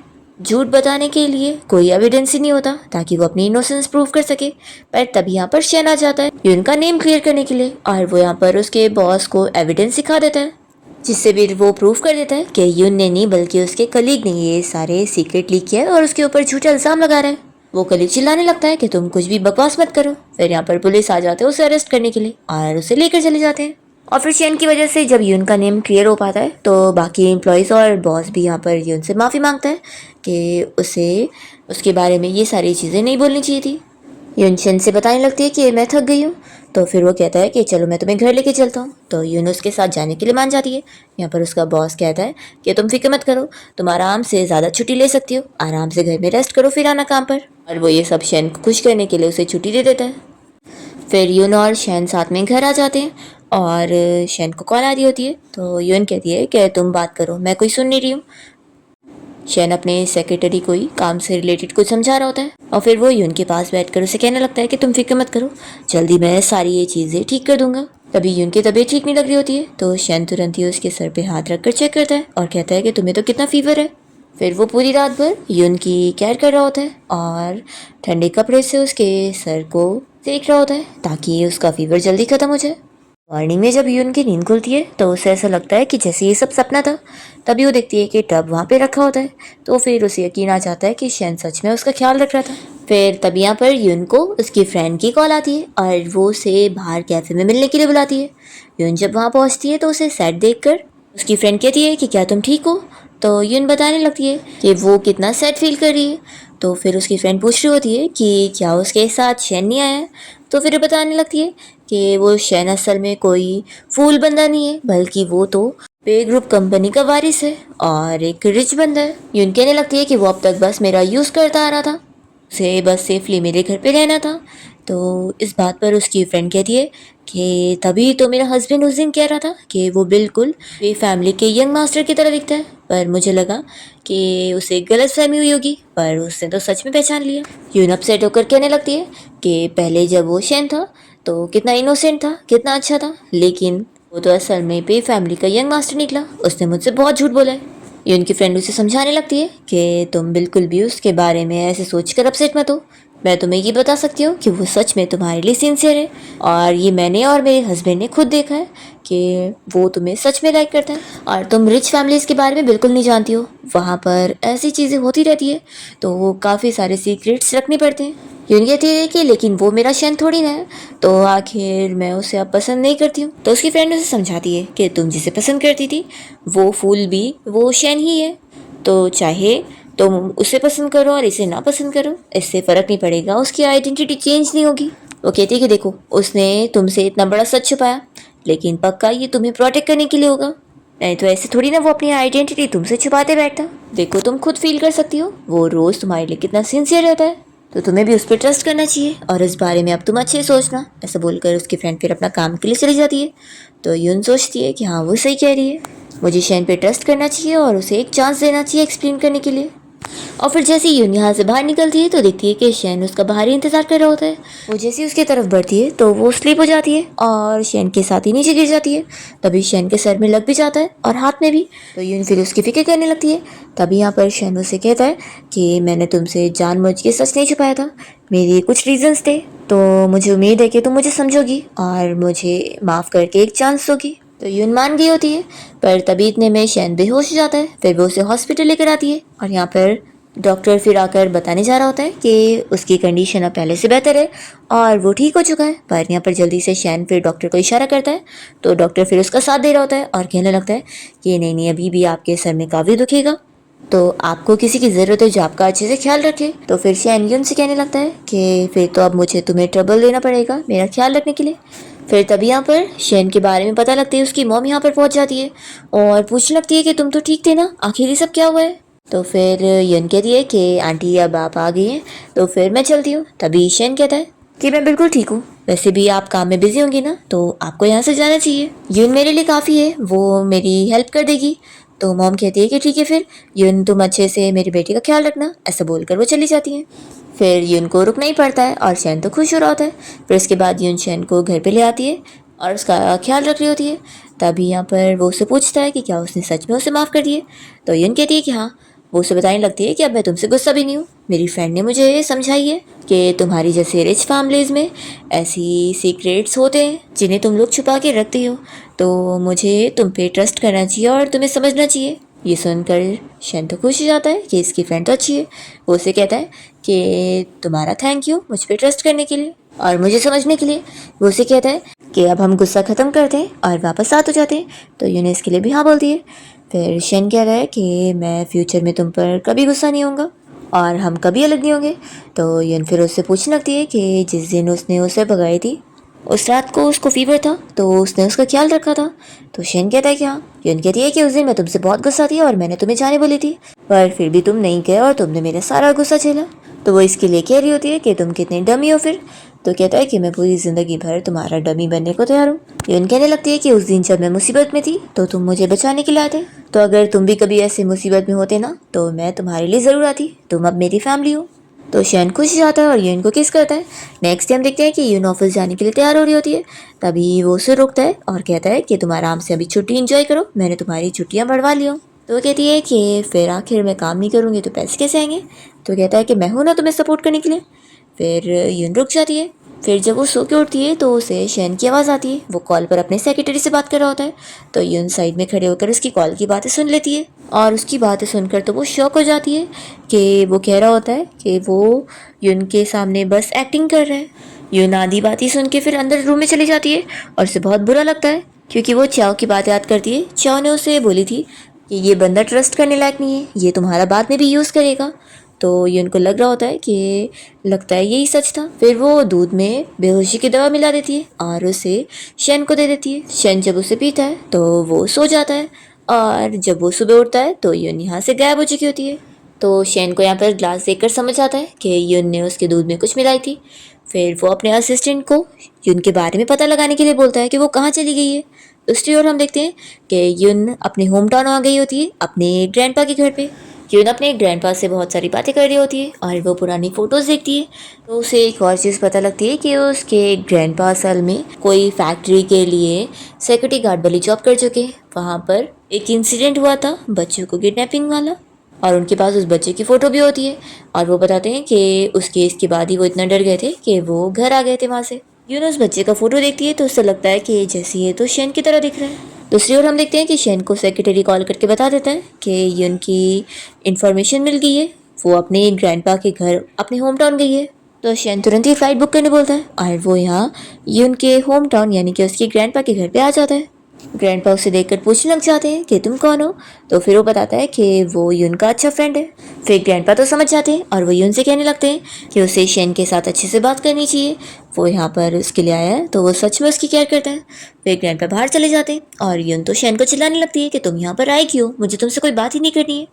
झूठ बताने के लिए कोई एविडेंस ही नहीं होता ताकि वो अपनी इनोसेंस प्रूव कर सके। पर तभी यहाँ पर शेन आ जाता है यून का नेम क्लियर करने के लिए, और वो यहाँ पर उसके बॉस को एविडेंस दिखा देता है जिससे भी वो प्रूव कर देता है कि यून ने नहीं बल्कि उसके कलीग ने ये सारे सीक्रेट लीक किया है और उसके ऊपर झूठा इल्जाम लगा रहा है। वो कलीग चिल्लाने लगता है कि तुम कुछ भी बकवास मत करो। फिर यहाँ पर पुलिस आ जाते हैं उसे अरेस्ट करने के लिए और उसे लेकर चले जाते हैं। और फिर शेन की वजह से जब यून का नेम क्लियर हो पाता है तो बाकी एम्प्लॉयज़ और बॉस भी यहाँ पर यून से माफ़ी मांगता है कि उसे उसके बारे में ये सारी चीज़ें नहीं बोलनी चाहिए थी। यून शेन से बताने लगती है कि मैं थक गई हूँ। तो फिर वो कहता है कि चलो मैं तुम्हें घर लेके चलता हूँ। तो यून उसके साथ जाने के लिए मान जाती है। यहाँ पर उसका बॉस कहता है कि तुम फिक्र मत करो, तुम आराम से ज़्यादा छुट्टी ले सकती हो, आराम से घर में रेस्ट करो, फिर आना काम पर। और वो ये सब शेन को खुश करने के लिए उसे छुट्टी दे देता है। फिर यून और शेन साथ में घर आ जाते हैं और शेन को कॉल आ रही होती है। तो यून कहती है कि तुम बात करो, मैं कोई सुन नहीं रही हूँ। शेन अपने सेक्रेटरी को ही काम से रिलेटेड कुछ समझा रहा होता है और फिर वो यून के पास बैठकर उसे कहने लगता है कि तुम फिक्र मत करो, जल्दी मैं सारी ये चीज़ें ठीक कर दूंगा। तभी यून की तबीयत ठीक नहीं लग रही होती है तो शेन तुरंत ही उसके सर पे हाथ रखकर चेक करता है और कहता है कि तुम्हें तो कितना फीवर है। फिर वो पूरी रात भर यून की केयर कर रहा होता है और ठंडे कपड़े से उसके सर को सेक रहा होता है ताकि उसका फीवर जल्दी खत्म हो जाए। मॉर्निंग में जब यून की नींद खुलती है तो उसे ऐसा लगता है कि जैसे ये सब सपना था। तभी वो देखती है कि टब वहाँ पे रखा होता है तो फिर उसे यकीन आ जाता है कि शेन सच में उसका ख्याल रख रहा था। फिर तभी यहाँ पर यून को उसकी फ्रेंड की कॉल आती है और वो उसे बाहर कैफे में मिलने के लिए बुलाती है। यून जब वहाँ पहुँचती है तो उसे सैड देखकर उसकी फ्रेंड कहती है कि क्या तुम ठीक हो। तो यून बताने लगती है कि वो कितना सैड फील कर रही है। तो फिर उसकी फ्रेंड पूछ रही होती है कि क्या उसके साथ शेन नहीं आया है। तो फिर बताने लगती है कि वो शेन असल में कोई फूल बंदा नहीं है बल्कि वो तो पे ग्रुप कंपनी का वारिस है और एक रिच बंदा है। यून कहने लगती है कि वो अब तक बस मेरा यूज़ करता आ रहा था, उसे बस सेफली मेरे घर पे रहना था। तो इस बात पर उसकी फ्रेंड कहती है कि तभी तो मेरा हस्बैंड उस दिन कह रहा था कि वो बिल्कुल वे फैमिली के यंग मास्टर की तरह दिखता है, पर मुझे लगा कि उसे गलत फहमी हुई होगी, पर उसने तो सच में पहचान लिया। यून अपसेट होकर कहने लगती है कि पहले जब वो शेन था तो कितना इनोसेंट था, कितना अच्छा था, लेकिन वो तो असल में पे फैमिली का यंग मास्टर निकला, उसने मुझसे बहुत झूठ बोला है। ये उनकी फ्रेंड उसे समझाने लगती है कि तुम बिल्कुल भी उसके बारे में ऐसे सोचकर अपसेट मत हो, मैं तुम्हें ये बता सकती हूँ कि वो सच में तुम्हारे लिए सिंसियर है और ये मैंने और मेरे हस्बैंड ने खुद देखा है कि वो तुम्हें सच में लाइक करता है और तुम रिच फैमिलीज़ के बारे में बिल्कुल नहीं जानती हो, वहाँ पर ऐसी चीज़ें होती रहती है तो वो काफ़ी सारे सीक्रेट्स रखने पड़ते हैं। यून कहती है कि लेकिन वो मेरा शेन थोड़ी ना है, तो आखिर मैं उसे अब पसंद नहीं करती हूँ। तो उसकी फ्रेंड उसे समझाती है कि तुम जिसे पसंद करती थी वो फूल भी वो शेन ही है, तो चाहे तुम उसे पसंद करो और इसे ना पसंद करो, इससे फ़र्क नहीं पड़ेगा, उसकी आइडेंटिटी चेंज नहीं होगी। वो कहती है कि देखो उसने तुमसे इतना बड़ा सच छुपाया, लेकिन पक्का ये तुम्हें प्रोटेक्ट करने के लिए होगा, नहीं तो ऐसे थोड़ी ना वो अपनी आइडेंटिटी तुमसे छुपाते बैठता। देखो तुम खुद फील कर सकती हो वो रोज़ तुम्हारे लिए कितना सिंसियर रहता है, तो तुम्हें भी उस पर ट्रस्ट करना चाहिए और इस बारे में अब तुम अच्छे सोचना। ऐसा बोलकर उसकी फ्रेंड फिर अपना काम के लिए चली जाती है। तो यून सोचती है कि हाँ वो सही कह रही है, मुझे शेन पे ट्रस्ट करना चाहिए और उसे एक चांस देना चाहिए एक्सप्लेन करने के लिए। और फिर जैसे ही यून यहाँ से बाहर निकलती है तो देखती है कि शेन उसका बाहर ही इंतजार कर रहा होता है। वो जैसे ही उसकी तरफ बढ़ती है तो वो स्लीप हो जाती है और शेन के साथ ही नीचे गिर जाती है। तभी शेन के सर में लग भी जाता है और हाथ में भी। तो यून फिर उसकी फिक्र करने लगती है। तभी यहाँ पर शेन उसे कहता है कि मैंने तुमसे जानबूझ के सच नहीं छुपाया था, मेरे कुछ रीजंस थे, तो मुझे उम्मीद है कि तुम मुझे समझोगी और मुझे माफ़ करके एक चांस दोगी। तो यून मान गई होती है, पर तभी इतने में शेन बेहोश हो जाता है। फिर वो उसे हॉस्पिटल लेकर आती है और यहाँ पर डॉक्टर फिर आकर बताने जा रहा होता है कि उसकी कंडीशन अब पहले से बेहतर है और वो ठीक हो चुका है। पर यहाँ पर जल्दी से शेन फिर डॉक्टर को इशारा करता है तो डॉक्टर फिर उसका साथ दे रहा होता है और कहने लगता है कि नहीं नहीं अभी भी आपके सर में काफ़ी दुखेगा, तो आपको किसी की ज़रूरत है जो आपका अच्छे से ख्याल रखे। तो फिर शेन युन से कहने लगता है कि फिर तो अब मुझे तुम्हें ट्रबल देना पड़ेगा मेरा ख्याल रखने के लिए। फिर तभी यहाँ पर शेन के बारे में पता लगता है, उसकी मॉम यहाँ पर पहुँच जाती है और पूछने लगती है कि तुम तो ठीक थे ना, आखिर ये सब क्या हुआ है। तो फिर युन कहती है कि आंटी अब आप आ गई हैं तो फिर मैं चलती हूँ। तभी शेन कहता है कि मैं बिल्कुल ठीक हूँ, वैसे भी आप काम में बिजी होंगी ना तो आपको यहाँ से जाना चाहिए, युन मेरे लिए काफ़ी है, वो मेरी हेल्प कर देगी। तो मॉम कहती है कि ठीक है फिर युन तुम अच्छे से मेरी बेटी का ख्याल रखना, ऐसा बोलकर वो चली जाती हैं। फिर युन को रुकना ही पड़ता है और शेन तो खुश हो रहा होता है। फिर उसके बाद युन शेन को घर पे ले आती है और उसका ख्याल रख रही होती है। तभी यहाँ पर वो उससे पूछता है कि क्या उसने सच में उसे माफ़ कर दिए। तो युन कहती है कि हाँ। वो उसे बताने लगती है कि अब मैं तुमसे गुस्सा भी नहीं हूँ, मेरी फ्रेंड ने मुझे ये समझाई है कि तुम्हारी जैसे रिच फैमिलीज़ में ऐसी सीक्रेट्स होते हैं जिन्हें तुम लोग छुपा के रखती हो, तो मुझे तुम पे ट्रस्ट करना चाहिए और तुम्हें समझना चाहिए। ये सुनकर शेन तो खुश हो जाता है कि इसकी फ्रेंड तो अच्छी है। वो उसे कहता है कि तुम्हारा थैंक यू मुझ पे ट्रस्ट करने के लिए और मुझे समझने के लिए। वो उसे कहता है कि अब हम गुस्सा ख़त्म करते हैं और वापस साथ हो जाते हैं। तो यून इसके लिए भी हाँ बोलती है। फिर शेन कह रहा है कि मैं फ्यूचर में तुम पर कभी गुस्सा नहीं होऊंगा और हम कभी अलग नहीं होंगे। तो यून फिर उससे पूछने लगती है कि जिस दिन उसने उसे भगाई थी उस रात को उसको फीवर था तो उसने उसका ख्याल रखा था। तो शेन कहता है कि हाँ। यून कहती है कि उस दिन मैं तुमसे बहुत गुस्सा थी और मैंने तुम्हें जाने बोली थी, पर फिर भी तुम नहीं गए और तुमने मेरा सारा गुस्सा झेला। तो वो इसके लिए कह रही होती है कि तुम कितने डमी हो फिर। तो कहता है कि मैं पूरी ज़िंदगी भर तुम्हारा डमी बनने को तैयार हूँ। यून कहने लगती है कि उस दिन जब मैं मुसीबत में थी तो तुम मुझे बचाने के लिए आते, तो अगर तुम भी कभी ऐसे मुसीबत में होते ना तो मैं तुम्हारे लिए ज़रूर आती, तुम अब मेरी फैमिली हो। तो शेन खुश हो जाता है और यून को किस करता है। नेक्स्ट टाइम देखते हैं कि यून ऑफिस जाने के लिए तैयार हो रही होती है। तभी वो उसे रोकता है और कहता है कि तुम आराम से अभी छुट्टी एंजॉय करो, मैंने तुम्हारी छुट्टियां बढ़वा ली हो। तो वो कहती है कि फिर आखिर मैं काम नहीं करूँगी तो पैसे कैसे आएंगे। तो कहता है कि मैं हूँ ना तुम्हें सपोर्ट करने के लिए। फिर यून रुक जाती है। फिर जब वो सो के उठती है तो उसे शेन की आवाज़ आती है, वो कॉल पर अपने सेक्रेटरी से बात कर रहा होता है। तो यून साइड में खड़े होकर उसकी कॉल की बातें सुन लेती है और उसकी बातें सुनकर तो वो शॉक हो जाती है कि वो कह रहा होता है कि वो यून के सामने बस एक्टिंग कर रहा है। यून आधी बातें सुन के फिर अंदर रूम में चली जाती है और उसे बहुत बुरा लगता है क्योंकि वो चाओ की बात याद करती है। चाओ ने उसे बोली थी कि ये बंदा ट्रस्ट करने लायक नहीं है, ये तुम्हारा बाद में भी यूज़ करेगा। तो ये उनको लग रहा होता है कि लगता है यही सच था। फिर वो दूध में बेहोशी की दवा मिला देती है और उसे शेन को दे देती है। शेन जब उसे पीता है तो वो सो जाता है और जब वो सुबह उठता है तो यून यहाँ से गायब हो चुकी होती है। तो शेन को यहाँ पर ग्लास देखकर समझ आता है कि यून ने उसके दूध में कुछ मिलाई थी। फिर वो अपने असिस्टेंट को यून के बारे में पता लगाने के लिए बोलता है कि वो कहाँ चली गई है। दूसरी ओर हम देखते हैं कि यून अपने होम टाउन आ गई होती है, अपने ग्रैंडपा के घर पे। यून अपने ग्रैंडपा से बहुत सारी बातें कर रही होती है और वो पुरानी फ़ोटोज़ देखती है। तो उसे एक और चीज़ पता लगती है कि उसके ग्रैंडपा असल में कोई फैक्ट्री के लिए सिक्योरिटी गार्ड वाली जॉब कर चुके हैं। वहाँ पर एक इंसिडेंट हुआ था बच्चों को किडनैपिंग वाला और उनके पास उस बच्चे की फ़ोटो भी होती है और वो बताते हैं कि उस केस के बाद ही वो इतना डर गए थे कि वो घर आ गए थे वहाँ से। यून उस बच्चे का फ़ोटो देखती है तो उससे लगता है कि जैसे ये तो शेन की तरह दिख रहा है। दूसरी ओर हम देखते हैं कि शेन को सेक्रेटरी कॉल करके बता देता है कि यून की इन्फॉर्मेशन मिल गई है, वो अपने ग्रैंडपा के घर अपने होम टाउन गई है। तो शेन तुरंत ही फ्लाइट बुक करने बोलता है और वो यहाँ यून के होम टाउन यानी कि उसके ग्रैंडपा के घर पे आ जाता है। ग्रैंडपा उसे देखकर पूछने लग जाते हैं कि तुम कौन हो। तो फिर वो बताता है कि वो यून का अच्छा फ्रेंड है। फिर ग्रैंडपा तो समझ जाते हैं और वो यून से कहने लगते हैं कि उसे शेन के साथ अच्छे से बात करनी चाहिए, वो यहाँ पर उसके लिए आया है तो वो सच में उसकी केयर करता है। फिर ग्रैंडपा बाहर चले जाते हैं और यून तो शेन को चिल्लाने लगती है कि तुम यहाँ पर आए क्यों, मुझे तुमसे कोई बात ही नहीं करनी है।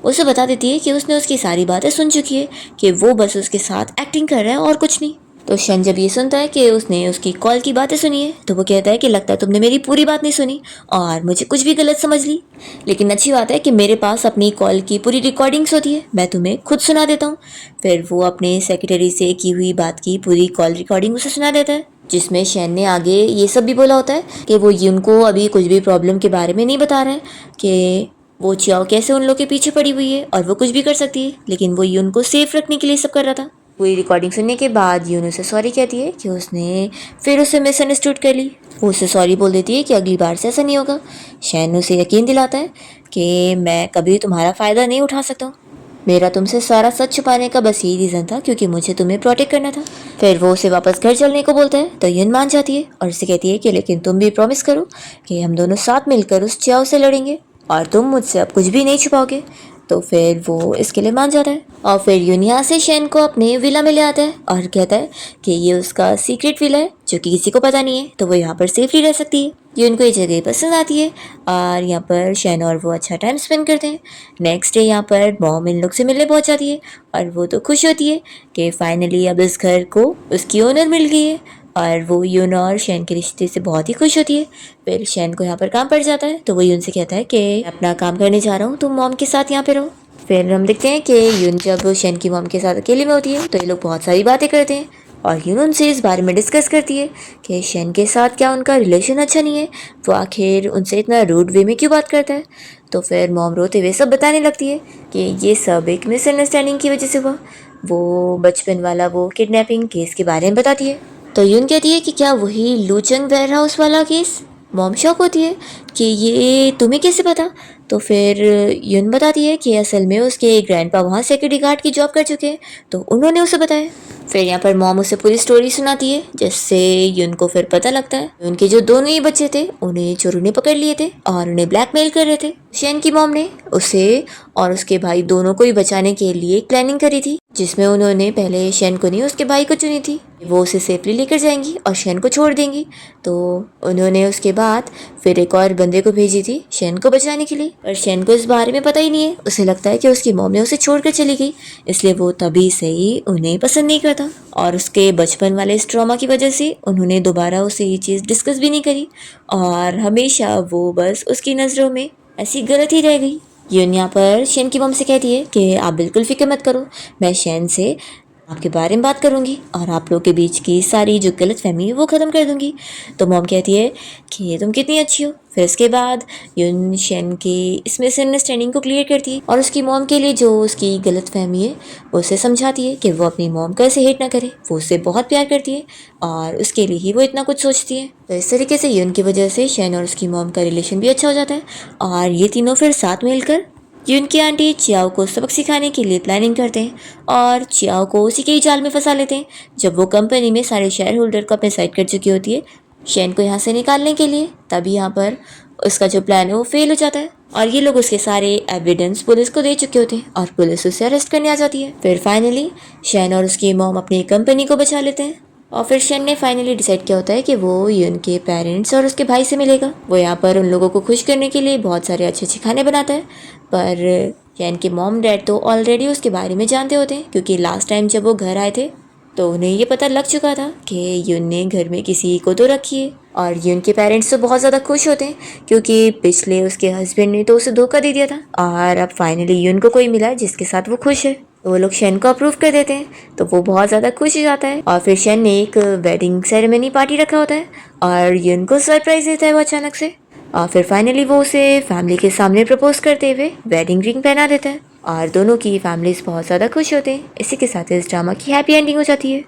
उसे बता देती है कि उसने उसकी सारी बातें सुन चुकी है, कि वो बस उसके साथ एक्टिंग कर रहा है और कुछ नहीं। तो शेन जब ये सुनता है कि उसने उसकी कॉल की बातें सुनी है तो वो कहता है कि लगता है तुमने मेरी पूरी बात नहीं सुनी और मुझे कुछ भी गलत समझ ली, लेकिन अच्छी बात है कि मेरे पास अपनी कॉल की पूरी रिकॉर्डिंग्स होती है, मैं तुम्हें खुद सुना देता हूँ। फिर वो अपने सेक्रेटरी से की हुई बात की पूरी कॉल रिकॉर्डिंग उसे सुना देता है, जिसमें शेन ने आगे ये सब भी बोला होता है कि वो यून को अभी कुछ भी प्रॉब्लम के बारे में नहीं बता रहा है, कि वो चाओ कैसे उन लोग के पीछे पड़ी हुई है और वो कुछ भी कर सकती है, लेकिन वो यून को सेफ रखने के लिए सब कर रहा था। पूरी रिकॉर्डिंग सुनने के बाद यून उसे सॉरी कहती है कि उसने फिर उसे मिसअंडरस्टूड कर ली। वो उसे सॉरी बोल देती है कि अगली बार से ऐसा नहीं होगा। शेन उसे यकीन दिलाता है कि मैं कभी तुम्हारा फ़ायदा नहीं उठा सकता, मेरा तुमसे सारा सच छुपाने का बस यही रीज़न था क्योंकि मुझे तुम्हें प्रोटेक्ट करना था। फिर वो उसे वापस घर चलने को बोलता है तो यून मान जाती है और उसे कहती है कि लेकिन तुम भी प्रॉमिस करो कि हम दोनों साथ मिलकर उस चाओ से लड़ेंगे और तुम मुझसे अब कुछ भी नहीं छुपाओगे। तो फिर वो इसके लिए मान जाता है और फिर यून यहाँ से शेन को अपने विला में ले आता है और कहता है कि ये उसका सीक्रेट विला है जो कि किसी को पता नहीं है, तो वो यहाँ पर सेफली रह सकती है। यून को ये जगह पसंद आती है और यहाँ पर शेन और वो अच्छा टाइम स्पेंड करते हैं। नेक्स्ट डे यहाँ पर मॉम इन लोग से मिलने पहुँच जाती है और वो तो खुश होती है कि फाइनली अब इस घर को उसकी ओनर मिल गई है और वो यून और शेन के रिश्ते से बहुत ही खुश होती है। फिर शेन को यहाँ पर काम पड़ जाता है तो वो यून से कहता है कि अपना काम करने जा रहा हूँ, तुम मॉम के साथ यहाँ पे रहो। फिर हम देखते हैं कि यून जब शेन की मॉम के साथ अकेले में होती है तो ये लोग बहुत सारी बातें करते हैं और यून उनसे इस बारे में डिस्कस करती है कि शेन के साथ क्या उनका रिलेशन अच्छा नहीं है, वो आखिर उनसे इतना रूड वे में क्यों बात करता है। तो फिर मॉम रोते हुए सब बताने लगती है कि ये सब एक मिसअंडरस्टैंडिंग की वजह से हुआ। वो बचपन वाला वो किडनैपिंग केस के बारे में बताती है तो यून कहती है कि क्या वही लूचंग वेयर हाउस वाला केस। मॉम शॉक होती है कि ये तुम्हें कैसे पता। तो फिर यून बताती है कि असल में उसके ग्रैंडपा वहाँ सिक्योरिटी गार्ड की जॉब कर चुके हैं तो उन्होंने उसे बताया। फिर यहाँ पर मॉम उसे पूरी स्टोरी सुनाती है जिससे यून को फिर पता लगता है उनके जो दोनों ही बच्चे थे उन्हें चोरों ने पकड़ लिए थे और उन्हें ब्लैकमेल कर रहे थे। शेन की मॉम ने उसे और उसके भाई दोनों को ही बचाने के लिए प्लानिंग करी थी जिसमें उन्होंने पहले शेन को नहीं उसके भाई को चुनी थी। वो उसे सेफली लेकर जाएंगी और शेन को छोड़ देंगी। तो उन्होंने उसके बाद फिर एक और बंदे को भेजी थी शेन को बचाने के लिए, पर शेन को इस बारे में पता ही नहीं है। उसे लगता है कि उसकी मॉम ने उसे छोड़कर चली गई, इसलिए वो तभी से ही उन्हें पसंद नहीं करता और उसके बचपन वाले इस ट्रॉमा की वजह से उन्होंने दोबारा उसे ये चीज़ डिस्कस भी नहीं करी और हमेशा वो बस उसकी नज़रों में ऐसी गलत ही रह गई। यून यहाँ पर शेन की मॉम से कहती है कि आप बिल्कुल फिक्र मत करो, मैं शेन से आपके बारे में बात करूंगी और आप लोगों के बीच की सारी जो गलत फहमी है वो ख़त्म कर दूंगी। तो मॉम कहती है कि तुम कितनी अच्छी हो। फिर इसके बाद यून शेन की इस मिसअंडरस्टैंडिंग को क्लियर करती है और उसकी मॉम के लिए जो उसकी गलत फहमी है उसे समझाती है कि वो अपनी मॉम का ऐसे हेट ना करे, वो उससे बहुत प्यार करती है और उसके लिए ही वो इतना कुछ सोचती है। तो इस तरीके से यून की वजह से शेन और उसकी मॉम का रिलेशन भी अच्छा हो जाता है और ये तीनों फिर साथ मिलकर यून की आंटी चियाओ को सबक सिखाने के लिए प्लानिंग करते हैं और चियाओ को उसी के ही जाल में फंसा लेते हैं जब वो कंपनी में सारे शेयर होल्डर को अपने साइड कर चुकी होती है शेन को यहाँ से निकालने के लिए। तभी यहाँ पर उसका जो प्लान है वो फेल हो जाता है और ये लोग उसके सारे एविडेंस पुलिस को दे चुके होते हैं और पुलिस उसे अरेस्ट करने आ जाती है। फिर फाइनली शेन और उसकी मॉम अपनी कंपनी को बचा लेते हैं और फिर शेन ने फाइनली डिसाइड किया होता है कि वो यून के पेरेंट्स और उसके भाई से मिलेगा। वो यहाँ पर उन लोगों को खुश करने के लिए बहुत सारे अच्छे अच्छे खाने बनाता है, पर शेन के मॉम डैड तो ऑलरेडी उसके बारे में जानते होते हैं क्योंकि लास्ट टाइम जब वो घर आए थे तो उन्हें ये पता लग चुका था कि यून ने घर में किसी को तो रखी है। और यून के पेरेंट्स तो बहुत ज़्यादा खुश होते हैं क्योंकि पिछले उसके हस्बैंड ने तो उसे धोखा दे दिया था और अब फाइनली यून को कोई मिला जिसके साथ वो खुश है। तो वो लोग शेन को अप्रूव कर देते हैं तो वो बहुत ज़्यादा खुश हो जाता है और फिर शेन ने एक वेडिंग सेरेमनी पार्टी रखा होता है और यून को सरप्राइज देता है वो अचानक से और फिर फाइनली वो उसे फैमिली के सामने प्रपोज करते हुए वेडिंग रिंग पहना देता है और दोनों की फैमिलीज बहुत ज़्यादा खुश होते हैं। इसी के साथ इस ड्रामा की हैप्पी एंडिंग हो जाती है।